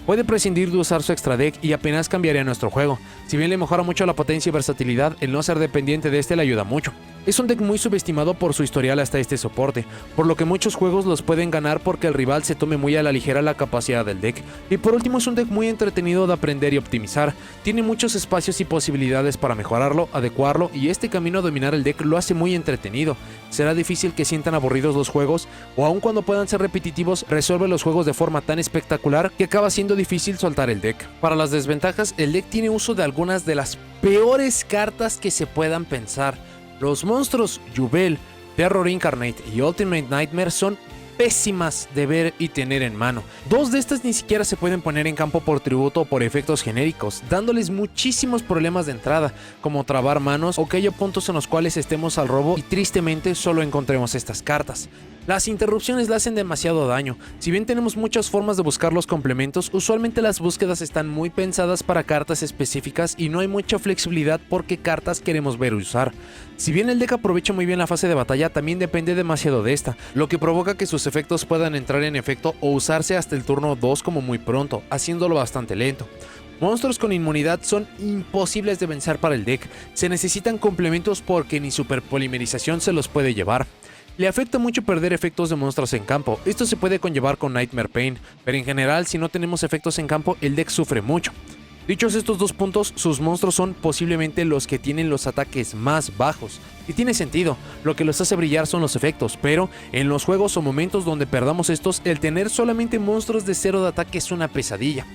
Puede prescindir de usar su extra deck y apenas cambiaría nuestro juego. Si bien le mejora mucho la potencia y versatilidad, el no ser dependiente de este le ayuda mucho. Es un deck muy subestimado por su historial hasta este soporte, por lo que muchos juegos los pueden ganar porque el rival se tome muy a la ligera la capacidad del deck. Y por último es un deck muy entretenido de aprender y optimizar, tiene muchos espacios y posibilidades para mejorarlo, adecuarlo y este camino a dominar el deck lo hace muy entretenido. Será difícil que sientan aburridos los juegos o aun cuando puedan ser repetitivos, resuelve los juegos de forma tan espectacular que acaba siendo difícil soltar el deck. Para las desventajas, el deck tiene uso de algunas de las peores cartas que se puedan pensar. Los monstruos Yubel, Terror Incarnate y Ultimate Nightmare son pésimas de ver y tener en mano. Dos de estas ni siquiera se pueden poner en campo por tributo o por efectos genéricos, dándoles muchísimos problemas de entrada, como trabar manos o que haya puntos en los cuales estemos al robo y tristemente solo encontremos estas cartas. Las interrupciones le hacen demasiado daño. Si bien tenemos muchas formas de buscar los complementos, usualmente las búsquedas están muy pensadas para cartas específicas y no hay mucha flexibilidad por qué cartas queremos ver y usar. Si bien el deck aprovecha muy bien la fase de batalla, también depende demasiado de esta, lo que provoca que sus efectos puedan entrar en efecto o usarse hasta el turno 2 como muy pronto, haciéndolo bastante lento. Monstruos con inmunidad son imposibles de vencer para el deck, se necesitan complementos porque ni superpolimerización se los puede llevar. Le afecta mucho perder efectos de monstruos en campo, esto se puede conllevar con Nightmare Pain, pero en general si no tenemos efectos en campo el deck sufre mucho. Dichos estos dos puntos, sus monstruos son posiblemente los que tienen los ataques más bajos, y tiene sentido, lo que los hace brillar son los efectos, pero en los juegos o momentos donde perdamos estos, el tener solamente monstruos de 0 de ataque es una pesadilla.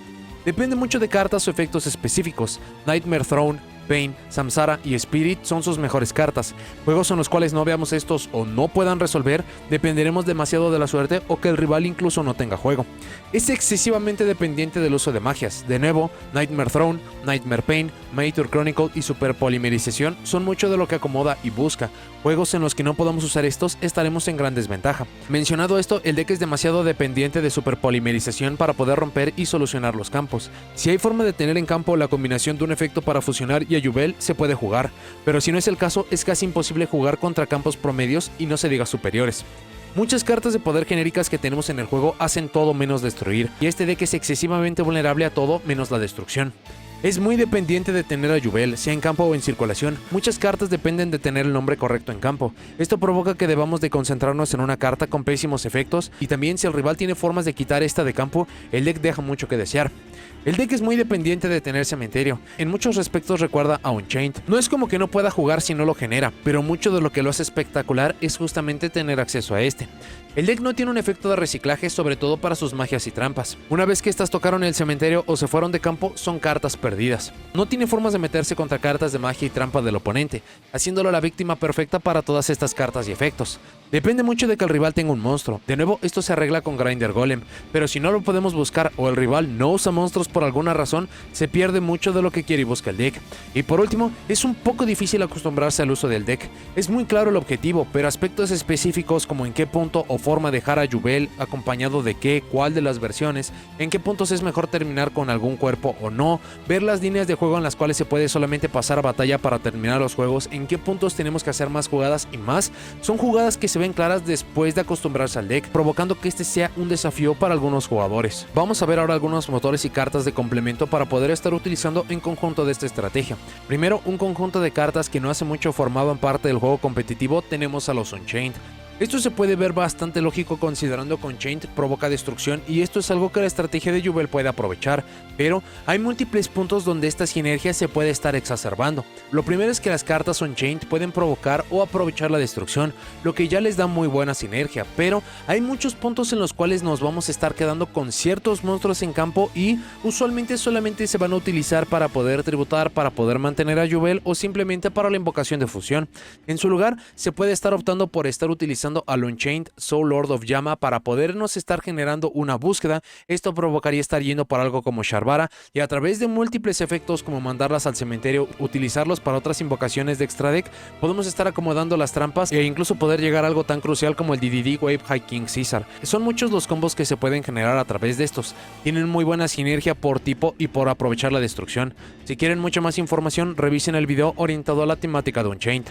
Depende mucho de cartas o efectos específicos. Nightmare Throne, Pain, Samsara y Spirit son sus mejores cartas. Juegos en los cuales no veamos estos o no puedan resolver, dependeremos demasiado de la suerte o que el rival incluso no tenga juego. Es excesivamente dependiente del uso de magias. De nuevo, Nightmare Throne, Nightmare Pain, Mature Chronicle y Superpolimerización son mucho de lo que acomoda y busca. Juegos en los que no podamos usar estos estaremos en gran desventaja. Mencionado esto, el deck es demasiado dependiente de Superpolimerización para poder romper y solucionar los campos. Si hay forma de tener en campo la combinación de un efecto para fusionar y a Yubel, se puede jugar, pero si no es el caso, es casi imposible jugar contra campos promedios y no se diga superiores. Muchas cartas de poder genéricas que tenemos en el juego hacen todo menos destruir, y este deck es excesivamente vulnerable a todo menos la destrucción. Es muy dependiente de tener a Yubel, sea en campo o en circulación. Muchas cartas dependen de tener el nombre correcto en campo. Esto provoca que debamos de concentrarnos en una carta con pésimos efectos, y también si el rival tiene formas de quitar esta de campo, el deck deja mucho que desear. El deck es muy dependiente de tener cementerio, en muchos aspectos recuerda a Unchained. No es como que no pueda jugar si no lo genera, pero mucho de lo que lo hace espectacular es justamente tener acceso a este. El deck no tiene un efecto de reciclaje, sobre todo para sus magias y trampas. Una vez que estas tocaron el cementerio o se fueron de campo, son cartas perdidas. No tiene formas de meterse contra cartas de magia y trampa del oponente, haciéndolo la víctima perfecta para todas estas cartas y efectos. Depende mucho de que el rival tenga un monstruo. De nuevo, esto se arregla con Grinder Golem, pero si no lo podemos buscar o el rival no usa monstruos por alguna razón, se pierde mucho de lo que quiere y busca el deck. Y por último, es un poco difícil acostumbrarse al uso del deck. Es muy claro el objetivo, pero aspectos específicos como en qué punto o forma dejar a Yubel, acompañado de qué, cuál de las versiones, en qué puntos es mejor terminar con algún cuerpo o no, ver las líneas de juego en las cuales se puede solamente pasar a batalla para terminar los juegos, en qué puntos tenemos que hacer más jugadas y más, son jugadas que se ven claras después de acostumbrarse al deck, provocando que este sea un desafío para algunos jugadores. Vamos a ver ahora algunos motores y cartas de complemento para poder estar utilizando en conjunto de esta estrategia. Primero, un conjunto de cartas que no hace mucho formaban parte del juego competitivo, tenemos a los Unchained. Esto se puede ver bastante lógico considerando que Unchained provoca destrucción y esto es algo que la estrategia de Yubel puede aprovechar, pero hay múltiples puntos donde esta sinergia se puede estar exacerbando. Lo primero es que las cartas Unchained pueden provocar o aprovechar la destrucción, lo que ya les da muy buena sinergia, pero hay muchos puntos en los cuales nos vamos a estar quedando con ciertos monstruos en campo y usualmente solamente se van a utilizar para poder tributar, para poder mantener a Yubel o simplemente para la invocación de fusión. En su lugar, se puede estar optando por estar utilizando al Unchained Soul Lord of Llama para podernos estar generando una búsqueda. Esto provocaría estar yendo por algo como Sharbara y a través de múltiples efectos como mandarlas al cementerio, utilizarlos para otras invocaciones de extra deck, podemos estar acomodando las trampas e incluso poder llegar a algo tan crucial como el DDD Wave High King Caesar. Son muchos los combos que se pueden generar a través de estos. Tienen muy buena sinergia por tipo y por aprovechar la destrucción. Si quieren mucha más información, revisen el video orientado a la temática de Unchained.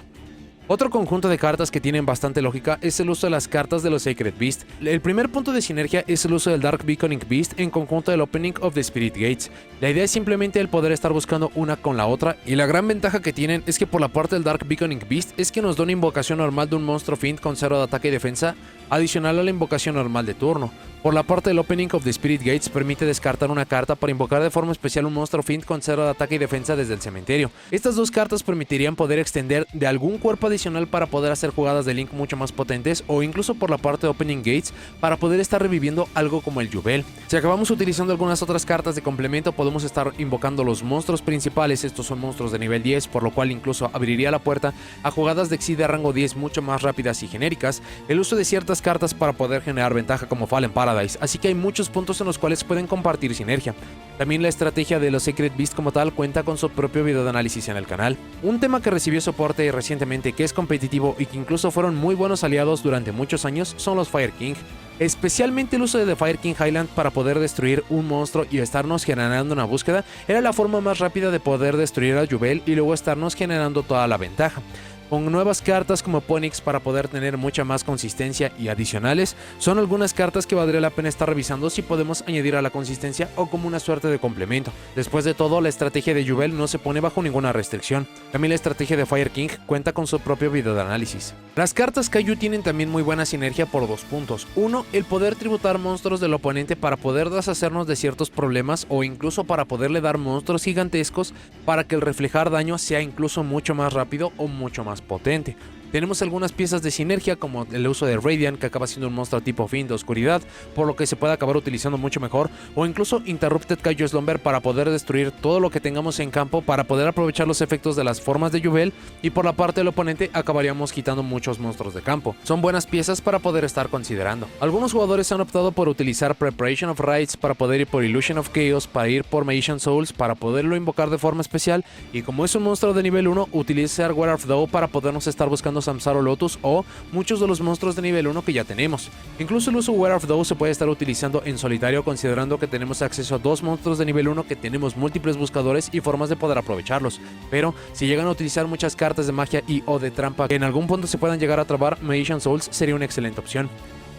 Otro conjunto de cartas que tienen bastante lógica es el uso de las cartas de los Sacred Beast. El primer punto de sinergia es el uso del Dark Beaconing Beast en conjunto del Opening of the Spirit Gates. La idea es simplemente el poder estar buscando una con la otra y la gran ventaja que tienen es que por la parte del Dark Beaconing Beast es que nos da una invocación normal de un monstruo Fiend con 0 de ataque y defensa adicional a la invocación normal de turno. Por la parte del Opening of the Spirit Gates permite descartar una carta para invocar de forma especial un monstruo Fiend con 0 de ataque y defensa desde el cementerio. Estas dos cartas permitirían poder extender de algún cuerpo adicional para poder hacer jugadas de Link mucho más potentes, o incluso por la parte de Opening Gates para poder estar reviviendo algo como el Jubel. Si acabamos utilizando algunas otras cartas de complemento, podemos estar invocando los monstruos principales. Estos son monstruos de nivel 10, por lo cual incluso abriría la puerta a jugadas de Xyz de rango 10 mucho más rápidas y genéricas, el uso de ciertas cartas para poder generar ventaja como Fallen Paradise, así que hay muchos puntos en los cuales pueden compartir sinergia. También la estrategia de los Sacred Beast como tal cuenta con su propio video de análisis en el canal. Un tema que recibió soporte recientemente, que es competitivo y que incluso fueron muy buenos aliados durante muchos años, son los Fire King. Especialmente el uso de The Fire King Highland para poder destruir un monstruo y estarnos generando una búsqueda era la forma más rápida de poder destruir a Jubel y luego estarnos generando toda la ventaja. Con nuevas cartas como Ponix para poder tener mucha más consistencia y adicionales, son algunas cartas que valdría la pena estar revisando si podemos añadir a la consistencia o como una suerte de complemento. Después de todo, la estrategia de Jubel no se pone bajo ninguna restricción. También la estrategia de Fire King cuenta con su propio video de análisis. Las cartas Kaiju tienen también muy buena sinergia por dos puntos. Uno, el poder tributar monstruos del oponente para poder deshacernos de ciertos problemas o incluso para poderle dar monstruos gigantescos para que el reflejar daño sea incluso mucho más rápido o mucho más potente. Tenemos algunas piezas de sinergia como el uso de Radiant, que acaba siendo un monstruo tipo Fiend de oscuridad, por lo que se puede acabar utilizando mucho mejor, o incluso Interrupted Kaiju Slumber para poder destruir todo lo que tengamos en campo para poder aprovechar los efectos de las formas de Jubel, y por la parte del oponente acabaríamos quitando muchos monstruos de campo. Son buenas piezas para poder estar considerando. Algunos jugadores han optado por utilizar Preparation of Rites para poder ir por Illusion of Chaos, para ir por Magician Souls para poderlo invocar de forma especial, y como es un monstruo de nivel 1, utilizar War of Dough para podernos estar buscando Samsara o Lotus o muchos de los monstruos de nivel 1 que ya tenemos. Incluso el uso War of Dough se puede estar utilizando en solitario, considerando que tenemos acceso a dos monstruos de nivel 1 que tenemos múltiples buscadores y formas de poder aprovecharlos. Pero si llegan a utilizar muchas cartas de magia y o de trampa que en algún punto se puedan llegar a trabar, Magician Souls sería una excelente opción.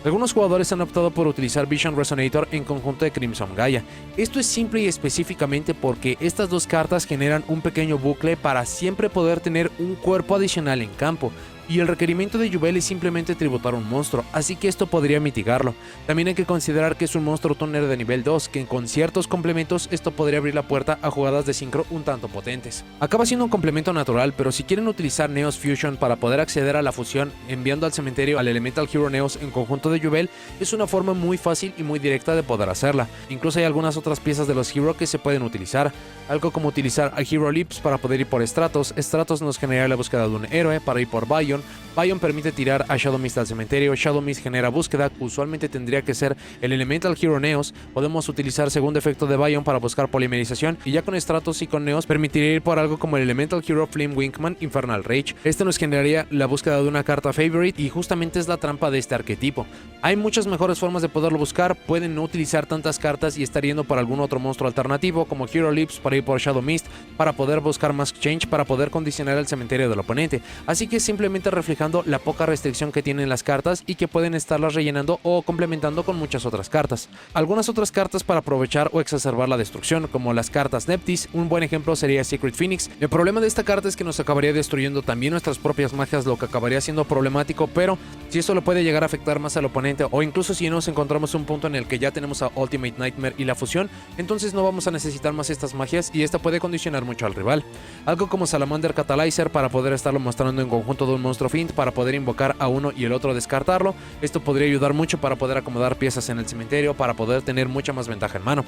Algunos jugadores han optado por utilizar Vision Resonator en conjunto de Crimson Gaia. Esto es simple y específicamente porque estas dos cartas generan un pequeño bucle para siempre poder tener un cuerpo adicional en campo, y el requerimiento de Jubel es simplemente tributar un monstruo, así que esto podría mitigarlo. También hay que considerar que es un monstruo tuner de nivel 2, que con ciertos complementos esto podría abrir la puerta a jugadas de sincro un tanto potentes. Acaba siendo un complemento natural, pero si quieren utilizar Neos Fusion para poder acceder a la fusión enviando al cementerio al Elemental Hero Neos en conjunto de Jubel, es una forma muy fácil y muy directa de poder hacerla. Incluso hay algunas otras piezas de los Hero que se pueden utilizar, algo como utilizar a Hero Lips para poder ir por Stratos. Stratos nos genera la búsqueda de un héroe para ir por Bion. Bion permite tirar a Shadow Mist al cementerio. Shadow Mist genera búsqueda, usualmente tendría que ser el Elemental Hero Neos. Podemos utilizar segundo efecto de Bion para buscar polimerización, y ya con Stratos y con Neos permitiría ir por algo como el Elemental Hero Flame Wingman Infernal Rage. Este nos generaría la búsqueda de una carta Favorite, y justamente es la trampa de este arquetipo. Hay muchas mejores formas de poderlo buscar, pueden no utilizar tantas cartas y estar yendo por algún otro monstruo alternativo como Hero Lips para ir por Shadow Mist, para poder buscar Mask Change, para poder condicionar el cementerio del oponente. Así que simplemente reflejando la poca restricción que tienen las cartas y que pueden estarlas rellenando o complementando con muchas otras cartas. Algunas otras cartas para aprovechar o exacerbar la destrucción, como las cartas Neptis. Un buen ejemplo sería Secret Phoenix. El problema de esta carta es que nos acabaría destruyendo también nuestras propias magias, lo que acabaría siendo problemático, pero si esto lo puede llegar a afectar más al oponente, o incluso si nos encontramos un punto en el que ya tenemos a Ultimate Nightmare y la fusión, entonces no vamos a necesitar más estas magias y esta puede condicionar mucho al rival. Algo como Salamander Catalyzer para poder estarlo mostrando en conjunto de un monstruo Fiend para poder invocar a uno y el otro descartarlo. Esto podría ayudar mucho para poder acomodar piezas en el cementerio, para poder tener mucha más ventaja en mano.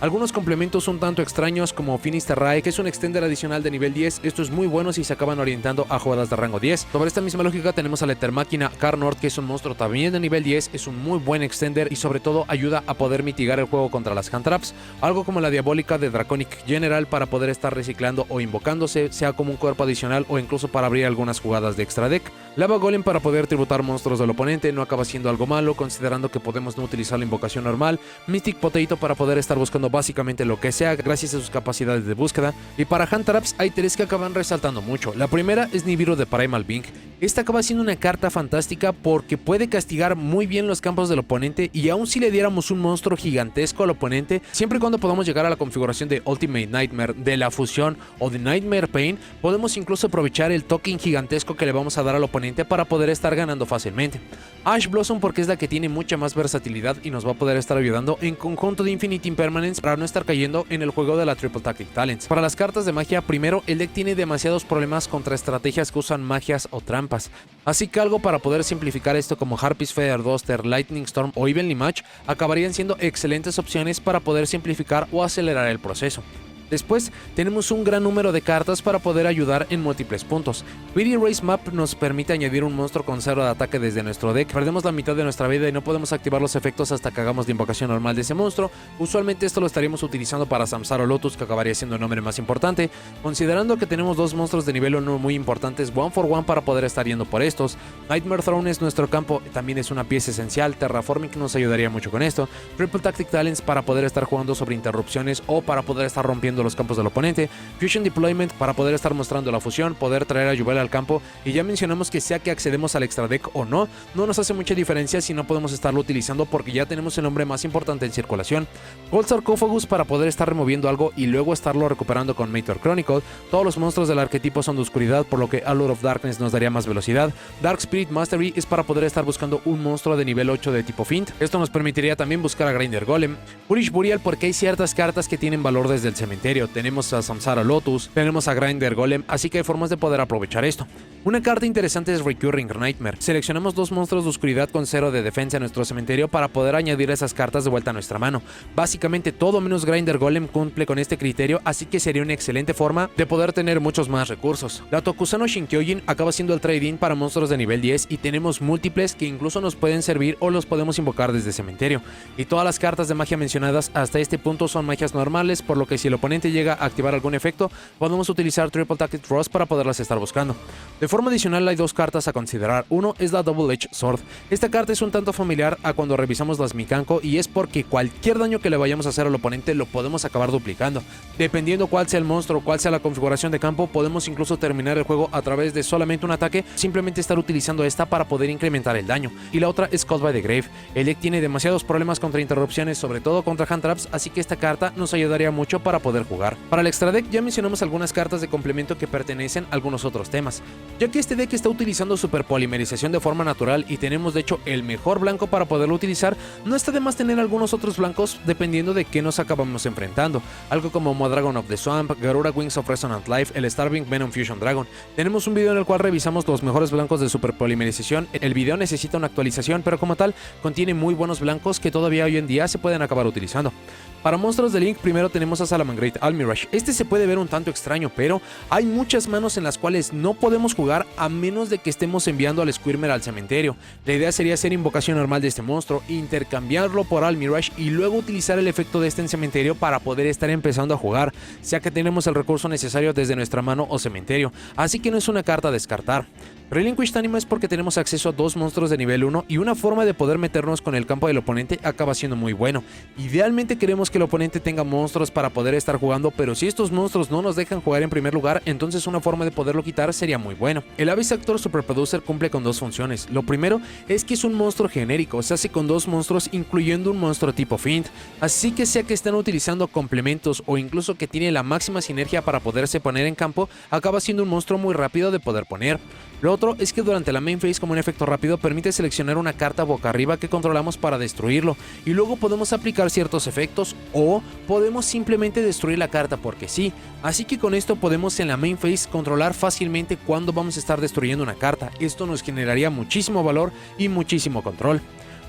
Algunos complementos un tanto extraños como Finisterrae, que es un extender adicional de nivel 10. Esto es muy bueno si se acaban orientando a jugadas de rango 10. Sobre esta misma lógica tenemos a la Etermáquina Carnord, que es un monstruo también de nivel 10, es un muy buen extender y sobre todo ayuda a poder mitigar el juego contra las hand traps. Algo como la Diabólica de Draconic General para poder estar reciclando o invocándose, sea como un cuerpo adicional o incluso para abrir algunas jugadas de extra deck. Lava Golem para poder tributar monstruos del oponente, no acaba siendo algo malo considerando que podemos no utilizar la invocación normal. Mystic Potato para poder estar buscando básicamente lo que sea gracias a sus capacidades de búsqueda. Y para hand traps hay tres que acaban resaltando mucho. La primera es Nibiru de Primal Being. Esta acaba siendo una carta fantástica porque puede castigar muy bien los campos del oponente, y aun si le diéramos un monstruo gigantesco al oponente, siempre y cuando podamos llegar a la configuración de Ultimate Nightmare, de la fusión o de Nightmare Pain, podemos incluso aprovechar el token gigantesco que le vamos a dar al oponente para poder estar ganando fácilmente. Ash Blossom porque es la que tiene mucha más versatilidad y nos va a poder estar ayudando en conjunto de Infinite Impermanence para no estar cayendo en el juego de la Triple Tactic Talents. Para las cartas de magia, primero, el deck tiene demasiados problemas contra estrategias que usan magias o trampas, así que algo para poder simplificar esto como Harpy's Feather Duster, Lightning Storm o Evenly Match acabarían siendo excelentes opciones para poder simplificar o acelerar el proceso. Después tenemos un gran número de cartas para poder ayudar en múltiples puntos. Pity Race Map nos permite añadir un monstruo con 0 de ataque desde nuestro deck. Perdemos la mitad de nuestra vida y no podemos activar los efectos hasta que hagamos la invocación normal de ese monstruo. Usualmente esto lo estaríamos utilizando para Samsara Lotus, que acabaría siendo el nombre más importante. Considerando que tenemos dos monstruos de nivel 1 muy importantes, one for one para poder estar yendo por estos. Nightmare Throne es nuestro campo, también es una pieza esencial. Terraforming nos ayudaría mucho con esto. Triple Tactic Talents para poder estar jugando sobre interrupciones o para poder estar rompiendo los campos del oponente. Fusion Deployment para poder estar mostrando la fusión, poder traer a Yubel al campo, y ya mencionamos que sea que accedemos al extra deck o no, no nos hace mucha diferencia si no podemos estarlo utilizando porque ya tenemos el nombre más importante en circulación. Gold Sarcophagus para poder estar removiendo algo y luego estarlo recuperando con Mator Chronicle. Todos los monstruos del arquetipo son de oscuridad, por lo que Allure of Darkness nos daría más velocidad. Dark Spirit Mastery es para poder estar buscando un monstruo de nivel 8 de tipo Fiend. Esto nos permitiría también buscar a Grinder Golem. Purish Burial porque hay ciertas cartas que tienen valor desde el cementerio. Tenemos a Samsara Lotus, tenemos a Grinder Golem, así que hay formas de poder aprovechar esto. Una carta interesante es Recurring Nightmare. Seleccionamos dos monstruos de oscuridad con 0 de defensa en nuestro cementerio para poder añadir esas cartas de vuelta a nuestra mano. Básicamente todo menos Grinder Golem cumple con este criterio, así que sería una excelente forma de poder tener muchos más recursos. La Tokusano Shinkyojin acaba siendo el trade-in para monstruos de nivel 10 y tenemos múltiples que incluso nos pueden servir o los podemos invocar desde cementerio. Y todas las cartas de magia mencionadas hasta este punto son magias normales, por lo que si el oponente llega a activar algún efecto, podemos utilizar Triple Tactic Frost para poderlas estar buscando. De forma adicional hay dos cartas a considerar. Uno es la Double Edge Sword. Esta carta es un tanto familiar a cuando revisamos las Mikanko y es porque cualquier daño que le vayamos a hacer al oponente lo podemos acabar duplicando. Dependiendo cuál sea el monstruo, cuál sea la configuración de campo, podemos incluso terminar el juego a través de solamente un ataque, simplemente estar utilizando esta para poder incrementar el daño. Y la otra es Called by the Grave. El deck tiene demasiados problemas contra interrupciones, sobre todo contra hand traps, así que esta carta nos ayudaría mucho para poder jugar. Para el extra deck ya mencionamos algunas cartas de complemento que pertenecen a algunos otros temas. Ya que este deck está utilizando super polimerización de forma natural y tenemos de hecho el mejor blanco para poderlo utilizar, no está de más tener algunos otros blancos dependiendo de qué nos acabamos enfrentando. Algo como Modragon of the Swamp, Garura Wings of Resonant Life, el Starving Venom Fusion Dragon. Tenemos un video en el cual revisamos los mejores blancos de super polimerización. El video necesita una actualización, pero como tal contiene muy buenos blancos que todavía hoy en día se pueden acabar utilizando. Para monstruos de Link primero tenemos a Salamangreat Almirage. Este se puede ver un tanto extraño, pero hay muchas manos en las cuales no podemos jugar a menos de que estemos enviando al Squirmer al cementerio. La idea sería hacer invocación normal de este monstruo, intercambiarlo por Almirage y luego utilizar el efecto de este en cementerio para poder estar empezando a jugar, ya que tenemos el recurso necesario desde nuestra mano o cementerio, así que no es una carta a descartar. Relinquished Anima es porque tenemos acceso a dos monstruos de nivel 1 y una forma de poder meternos con el campo del oponente acaba siendo muy bueno. Idealmente queremos que el oponente tenga monstruos para poder estar jugando, pero si estos monstruos no nos dejan jugar en primer lugar, entonces una forma de poderlo quitar sería muy bueno. El Abyss Actor Superproducer cumple con dos funciones. Lo primero es que es un monstruo genérico, se hace con dos monstruos incluyendo un monstruo tipo Fiend, así que sea que estén utilizando complementos o incluso que tiene la máxima sinergia para poderse poner en campo, acaba siendo un monstruo muy rápido de poder poner. Lo otro es que durante la main phase, como un efecto rápido, permite seleccionar una carta boca arriba que controlamos para destruirlo y luego podemos aplicar ciertos efectos o podemos simplemente destruir la carta porque sí. Así que con esto podemos en la main phase controlar fácilmente cuándo vamos a estar destruyendo una carta. Esto nos generaría muchísimo valor y muchísimo control.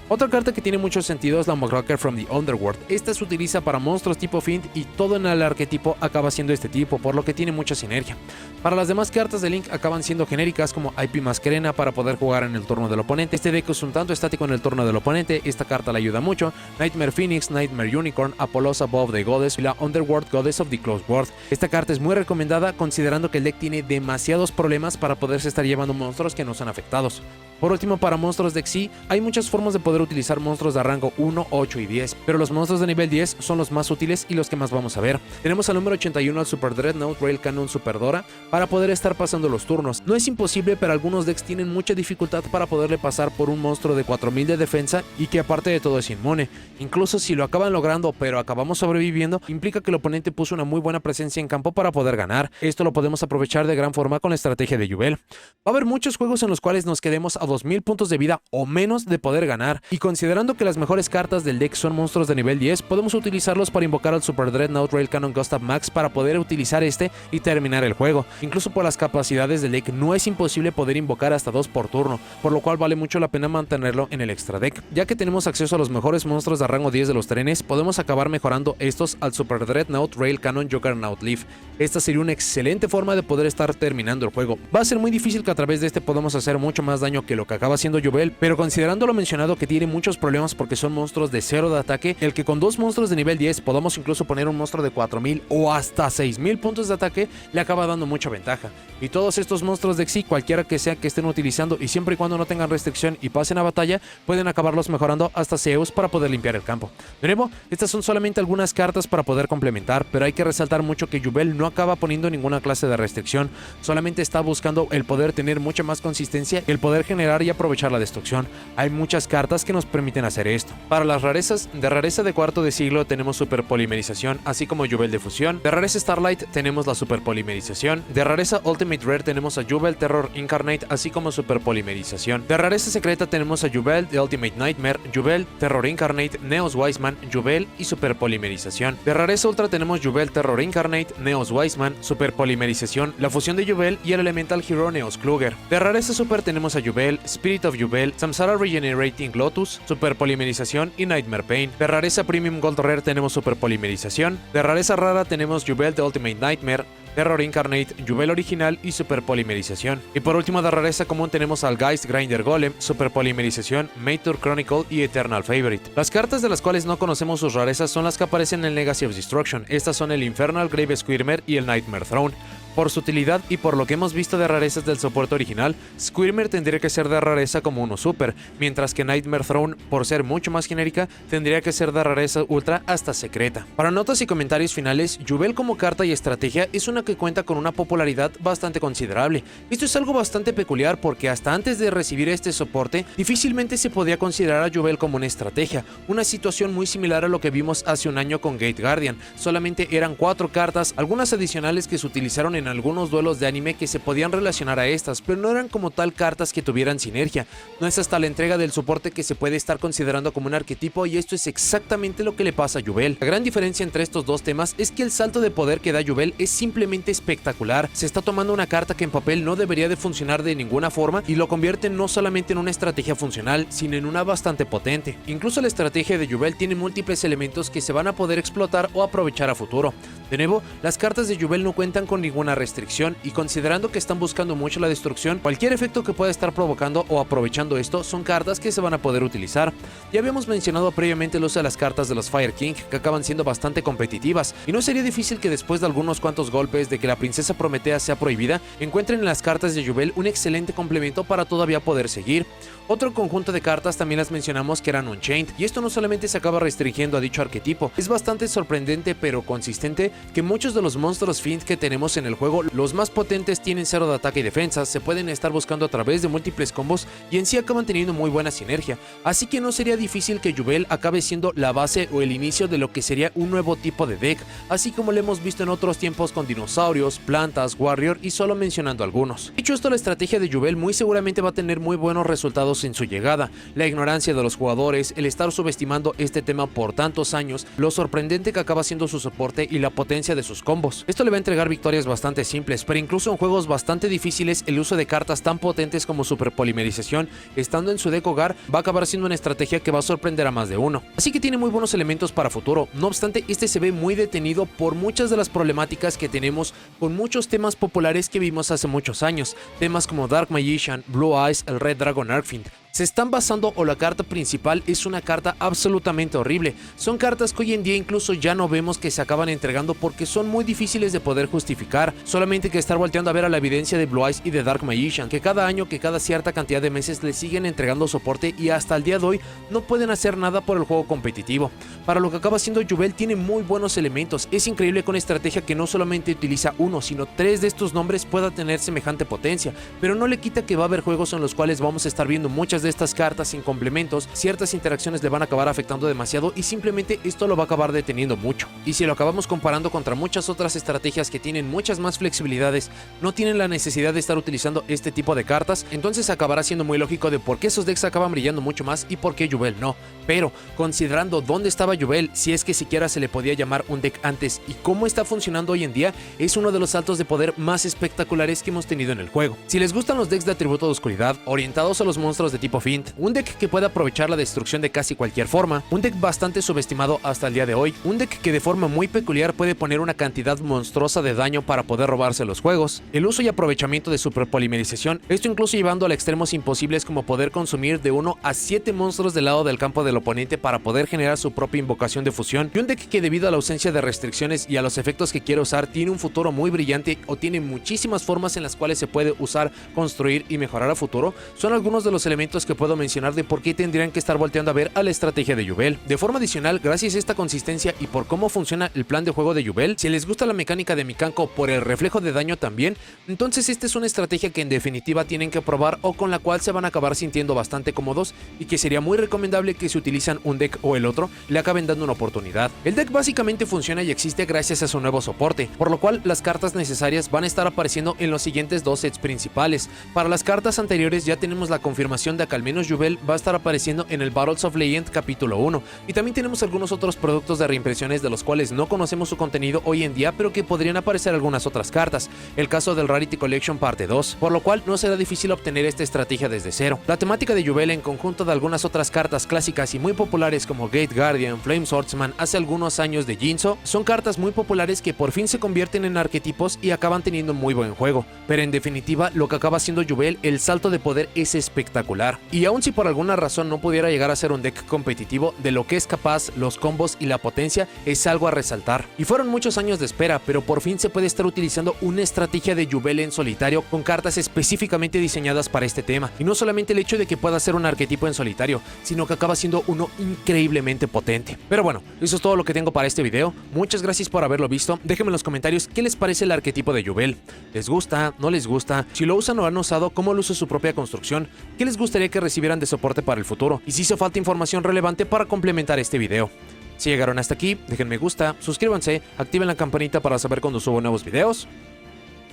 Otra carta que tiene mucho sentido es la Muckraker from the Underworld. Esta se utiliza para monstruos tipo Fiend y todo en el arquetipo acaba siendo este tipo, por lo que tiene mucha sinergia. Para las demás cartas de Link acaban siendo genéricas como IP Masquerena para poder jugar en el turno del oponente. Este deck es un tanto estático en el turno del oponente, esta carta le ayuda mucho. Nightmare Phoenix, Nightmare Unicorn, Apollos Above the Goddess y la Underworld Goddess of the Closed World. Esta carta es muy recomendada considerando que el deck tiene demasiados problemas para poderse estar llevando monstruos que no son afectados. Por último, para monstruos de Xyz hay muchas formas de poder poder utilizar monstruos de rango 1, 8 y 10, pero los monstruos de nivel 10 son los más útiles y los que más vamos a ver. Tenemos al número 81 al Super Dreadnought Rail Cannon Super Dora para poder estar pasando los turnos. No es imposible, pero algunos decks tienen mucha dificultad para poderle pasar por un monstruo de 4000 de defensa y que aparte de todo es inmune. Incluso si lo acaban logrando pero acabamos sobreviviendo, implica que el oponente puso una muy buena presencia en campo para poder ganar. Esto lo podemos aprovechar de gran forma con la estrategia de Yubel. Va a haber muchos juegos en los cuales nos quedemos a 2000 puntos de vida o menos de poder ganar, y considerando que las mejores cartas del deck son monstruos de nivel 10, podemos utilizarlos para invocar al Super Dreadnought Rail Cannon Gustav Max para poder utilizar este y terminar el juego. Incluso por las capacidades del deck no es imposible poder invocar hasta 2 por turno, por lo cual vale mucho la pena mantenerlo en el extra deck. Ya que tenemos acceso a los mejores monstruos de rango 10 de los trenes, podemos acabar mejorando estos al Super Dreadnought Rail Cannon Juggernaut Leaf. Esta sería una excelente forma de poder estar terminando el juego. Va a ser muy difícil que a través de este podamos hacer mucho más daño que lo que acaba haciendo Yubel, pero considerando lo mencionado que tiene muchos problemas porque son monstruos de 0 de ataque, el que con 2 monstruos de nivel 10 podamos incluso poner un monstruo de 4000 o hasta 6000 puntos de ataque, le acaba dando mucha ventaja. Y todos estos monstruos de Xyz, cualquiera que sea que estén utilizando y siempre y cuando no tengan restricción y pasen a batalla, pueden acabarlos mejorando hasta Zeus para poder limpiar el campo. De nuevo, estas son solamente algunas cartas para poder complementar, pero hay que resaltar mucho que Yubel no acaba poniendo ninguna clase de restricción, solamente está buscando el poder tener mucha más consistencia, el poder generar y aprovechar la destrucción. Hay muchas cartas que nos permiten hacer esto. Para las rarezas, de rareza de cuarto de siglo tenemos Super Polimerización, así como Yubel de fusión. De rareza Starlight tenemos la Super Polimerización. De rareza Ultimate Rare tenemos a Yubel Terror Incarnate, así como Super Polimerización. De rareza secreta tenemos a Yubel de Ultimate Nightmare, Yubel Terror Incarnate, Neos Wiseman, Yubel y Super Polimerización. De rareza ultra tenemos Yubel Terror Incarnate, Neos Wiseman, Super Polimerización, la fusión de Yubel y el Elemental Hero Neos Kluger. De rareza super tenemos a Yubel, Spirit of Yubel, Samsara Regenerating Lotus, Super Polimerización y Nightmare Pain. De rareza Premium Gold Rare tenemos Super Polimerización. De rareza rara tenemos Yubel de Ultimate Nightmare, Terror Incarnate, Yubel Original y Super Polimerización. Y por último, de rareza común tenemos al Geist Grinder Golem, Super Polimerización, Mator Chronicle y Eternal Favorite. Las cartas de las cuales no conocemos sus rarezas son las que aparecen en el Legacy of Destruction. Estas son el Infernal Grave Squirmer y el Nightmare Throne. Por su utilidad y por lo que hemos visto de rarezas del soporte original, Squirmer tendría que ser de rareza como uno super, mientras que Nightmare Throne, por ser mucho más genérica, tendría que ser de rareza ultra hasta secreta. Para notas y comentarios finales, Yubel como carta y estrategia es una que cuenta con una popularidad bastante considerable. Esto es algo bastante peculiar porque hasta antes de recibir este soporte, difícilmente se podía considerar a Yubel como una estrategia, una situación muy similar a lo que vimos hace un año con Gate Guardian. Solamente eran 4 cartas, algunas adicionales que se utilizaron en algunos duelos de anime que se podían relacionar a estas, pero no eran como tal cartas que tuvieran sinergia. No es hasta la entrega del soporte que se puede estar considerando como un arquetipo, y esto es exactamente lo que le pasa a Yubel. La gran diferencia entre estos dos temas es que el salto de poder que da Yubel es simplemente espectacular. Se está tomando una carta que en papel no debería de funcionar de ninguna forma y lo convierte no solamente en una estrategia funcional, sino en una bastante potente. Incluso la estrategia de Yubel tiene múltiples elementos que se van a poder explotar o aprovechar a futuro. De nuevo, las cartas de Yubel no cuentan con ninguna restricción, y considerando que están buscando mucho la destrucción, cualquier efecto que pueda estar provocando o aprovechando esto son cartas que se van a poder utilizar. Ya habíamos mencionado previamente el uso de las cartas de los Fire King, que acaban siendo bastante competitivas, y no sería difícil que después de algunos cuantos golpes de que la princesa Prometea sea prohibida, encuentren en las cartas de Yubel un excelente complemento para todavía poder seguir. Otro conjunto de cartas también las mencionamos que eran Unchained, y esto no solamente se acaba restringiendo a dicho arquetipo. Es bastante sorprendente pero consistente que muchos de los monstruos Fiend que tenemos en el juego, los más potentes, tienen 0 de ataque y defensa, se pueden estar buscando a través de múltiples combos y en sí acaban teniendo muy buena sinergia, así que no sería difícil que Yubel acabe siendo la base o el inicio de lo que sería un nuevo tipo de deck, así como lo hemos visto en otros tiempos con dinosaurios, plantas, warrior y solo mencionando algunos. Dicho esto, la estrategia de Yubel muy seguramente va a tener muy buenos resultados en su llegada. La ignorancia de los jugadores, el estar subestimando este tema por tantos años, lo sorprendente que acaba siendo su soporte y la potencia de sus combos. Esto le va a entregar victorias bastante simples, pero incluso en juegos bastante difíciles el uso de cartas tan potentes como Super Polimerización, estando en su deck hogar, va a acabar siendo una estrategia que va a sorprender a más de uno. Así que tiene muy buenos elementos para futuro. No obstante, este se ve muy detenido por muchas de las problemáticas que tenemos con muchos temas populares que vimos hace muchos años, temas como Dark Magician, Blue Eyes, el Red Dragon Arcfiend. se están basando o la carta principal es una carta absolutamente horrible. Son cartas que hoy en día incluso ya no vemos que se acaban entregando porque son muy difíciles de poder justificar. Solamente hay que estar volteando a ver a la evidencia de Blue Eyes y de Dark Magician, que cada año, que cada cierta cantidad de meses le siguen entregando soporte y hasta el día de hoy no pueden hacer nada por el juego competitivo. Para lo que acaba siendo Yubel tiene muy buenos elementos. Es increíble con estrategia que no solamente utiliza uno, sino 3 de estos nombres pueda tener semejante potencia, pero no le quita que va a haber juegos en los cuales vamos a estar viendo muchas de estas cartas sin complementos, ciertas interacciones le van a acabar afectando demasiado y simplemente esto lo va a acabar deteniendo mucho. Y si lo acabamos comparando contra muchas otras estrategias que tienen muchas más flexibilidades, no tienen la necesidad de estar utilizando este tipo de cartas, entonces acabará siendo muy lógico de por qué esos decks acaban brillando mucho más y por qué Yubel no. Pero considerando dónde estaba Yubel, si es que siquiera se le podía llamar un deck antes, y cómo está funcionando hoy en día, es uno de los saltos de poder más espectaculares que hemos tenido en el juego. Si les gustan los decks de atributo de oscuridad, orientados a los monstruos de tipo Fint, un deck que puede aprovechar la destrucción de casi cualquier forma, un deck bastante subestimado hasta el día de hoy, un deck que de forma muy peculiar puede poner una cantidad monstruosa de daño para poder robarse los juegos, el uso y aprovechamiento de superpolimerización, esto incluso llevando a extremos imposibles como poder consumir de 1 a 7 monstruos del lado del campo del oponente para poder generar su propia invocación de fusión, y un deck que debido a la ausencia de restricciones y a los efectos que quiere usar tiene un futuro muy brillante o tiene muchísimas formas en las cuales se puede usar, construir y mejorar a futuro, son algunos de los elementos que puedo mencionar de por qué tendrían que estar volteando a ver a la estrategia de Yubel. De forma adicional, gracias a esta consistencia y por cómo funciona el plan de juego de Yubel, si les gusta la mecánica de Mikanko por el reflejo de daño también, entonces esta es una estrategia que en definitiva tienen que probar o con la cual se van a acabar sintiendo bastante cómodos y que sería muy recomendable que si utilizan un deck o el otro, le acaben dando una oportunidad. El deck básicamente funciona y existe gracias a su nuevo soporte, por lo cual las cartas necesarias van a estar apareciendo en los siguientes 2 sets principales. Para las cartas anteriores ya tenemos la confirmación de que al menos Yubel va a estar apareciendo en el Battles of Legend capítulo 1, y también tenemos algunos otros productos de reimpresiones de los cuales no conocemos su contenido hoy en día, pero que podrían aparecer algunas otras cartas, el caso del Rarity Collection parte 2, por lo cual no será difícil obtener esta estrategia desde cero. La temática de Yubel en conjunto de algunas otras cartas clásicas y muy populares como Gate Guardian, Flame Swordsman, hace algunos años de Jinzo, son cartas muy populares que por fin se convierten en arquetipos y acaban teniendo muy buen juego, pero en definitiva lo que acaba siendo Yubel, el salto de poder es espectacular, y aun si por alguna razón no pudiera llegar a ser un deck competitivo, de lo que es capaz, los combos y la potencia es algo a resaltar. Y fueron muchos años de espera, pero por fin se puede estar utilizando una estrategia de Yubel en solitario con cartas específicamente diseñadas para este tema, y no solamente el hecho de que pueda ser un arquetipo en solitario, sino que acaba siendo uno increíblemente potente. Pero bueno, eso es todo lo que tengo para este video. Muchas gracias por haberlo visto. Déjenme en los comentarios qué les parece el arquetipo de Yubel. ¿Les gusta? ¿No les gusta? Si lo usan o han usado, ¿cómo lo usa su propia construcción? ¿Qué les gustaría que recibieran de soporte para el futuro? Y si hizo falta información relevante para complementar este video. Si llegaron hasta aquí, dejen me gusta, suscríbanse, activen la campanita para saber cuando subo nuevos videos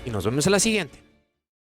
y nos vemos en la siguiente.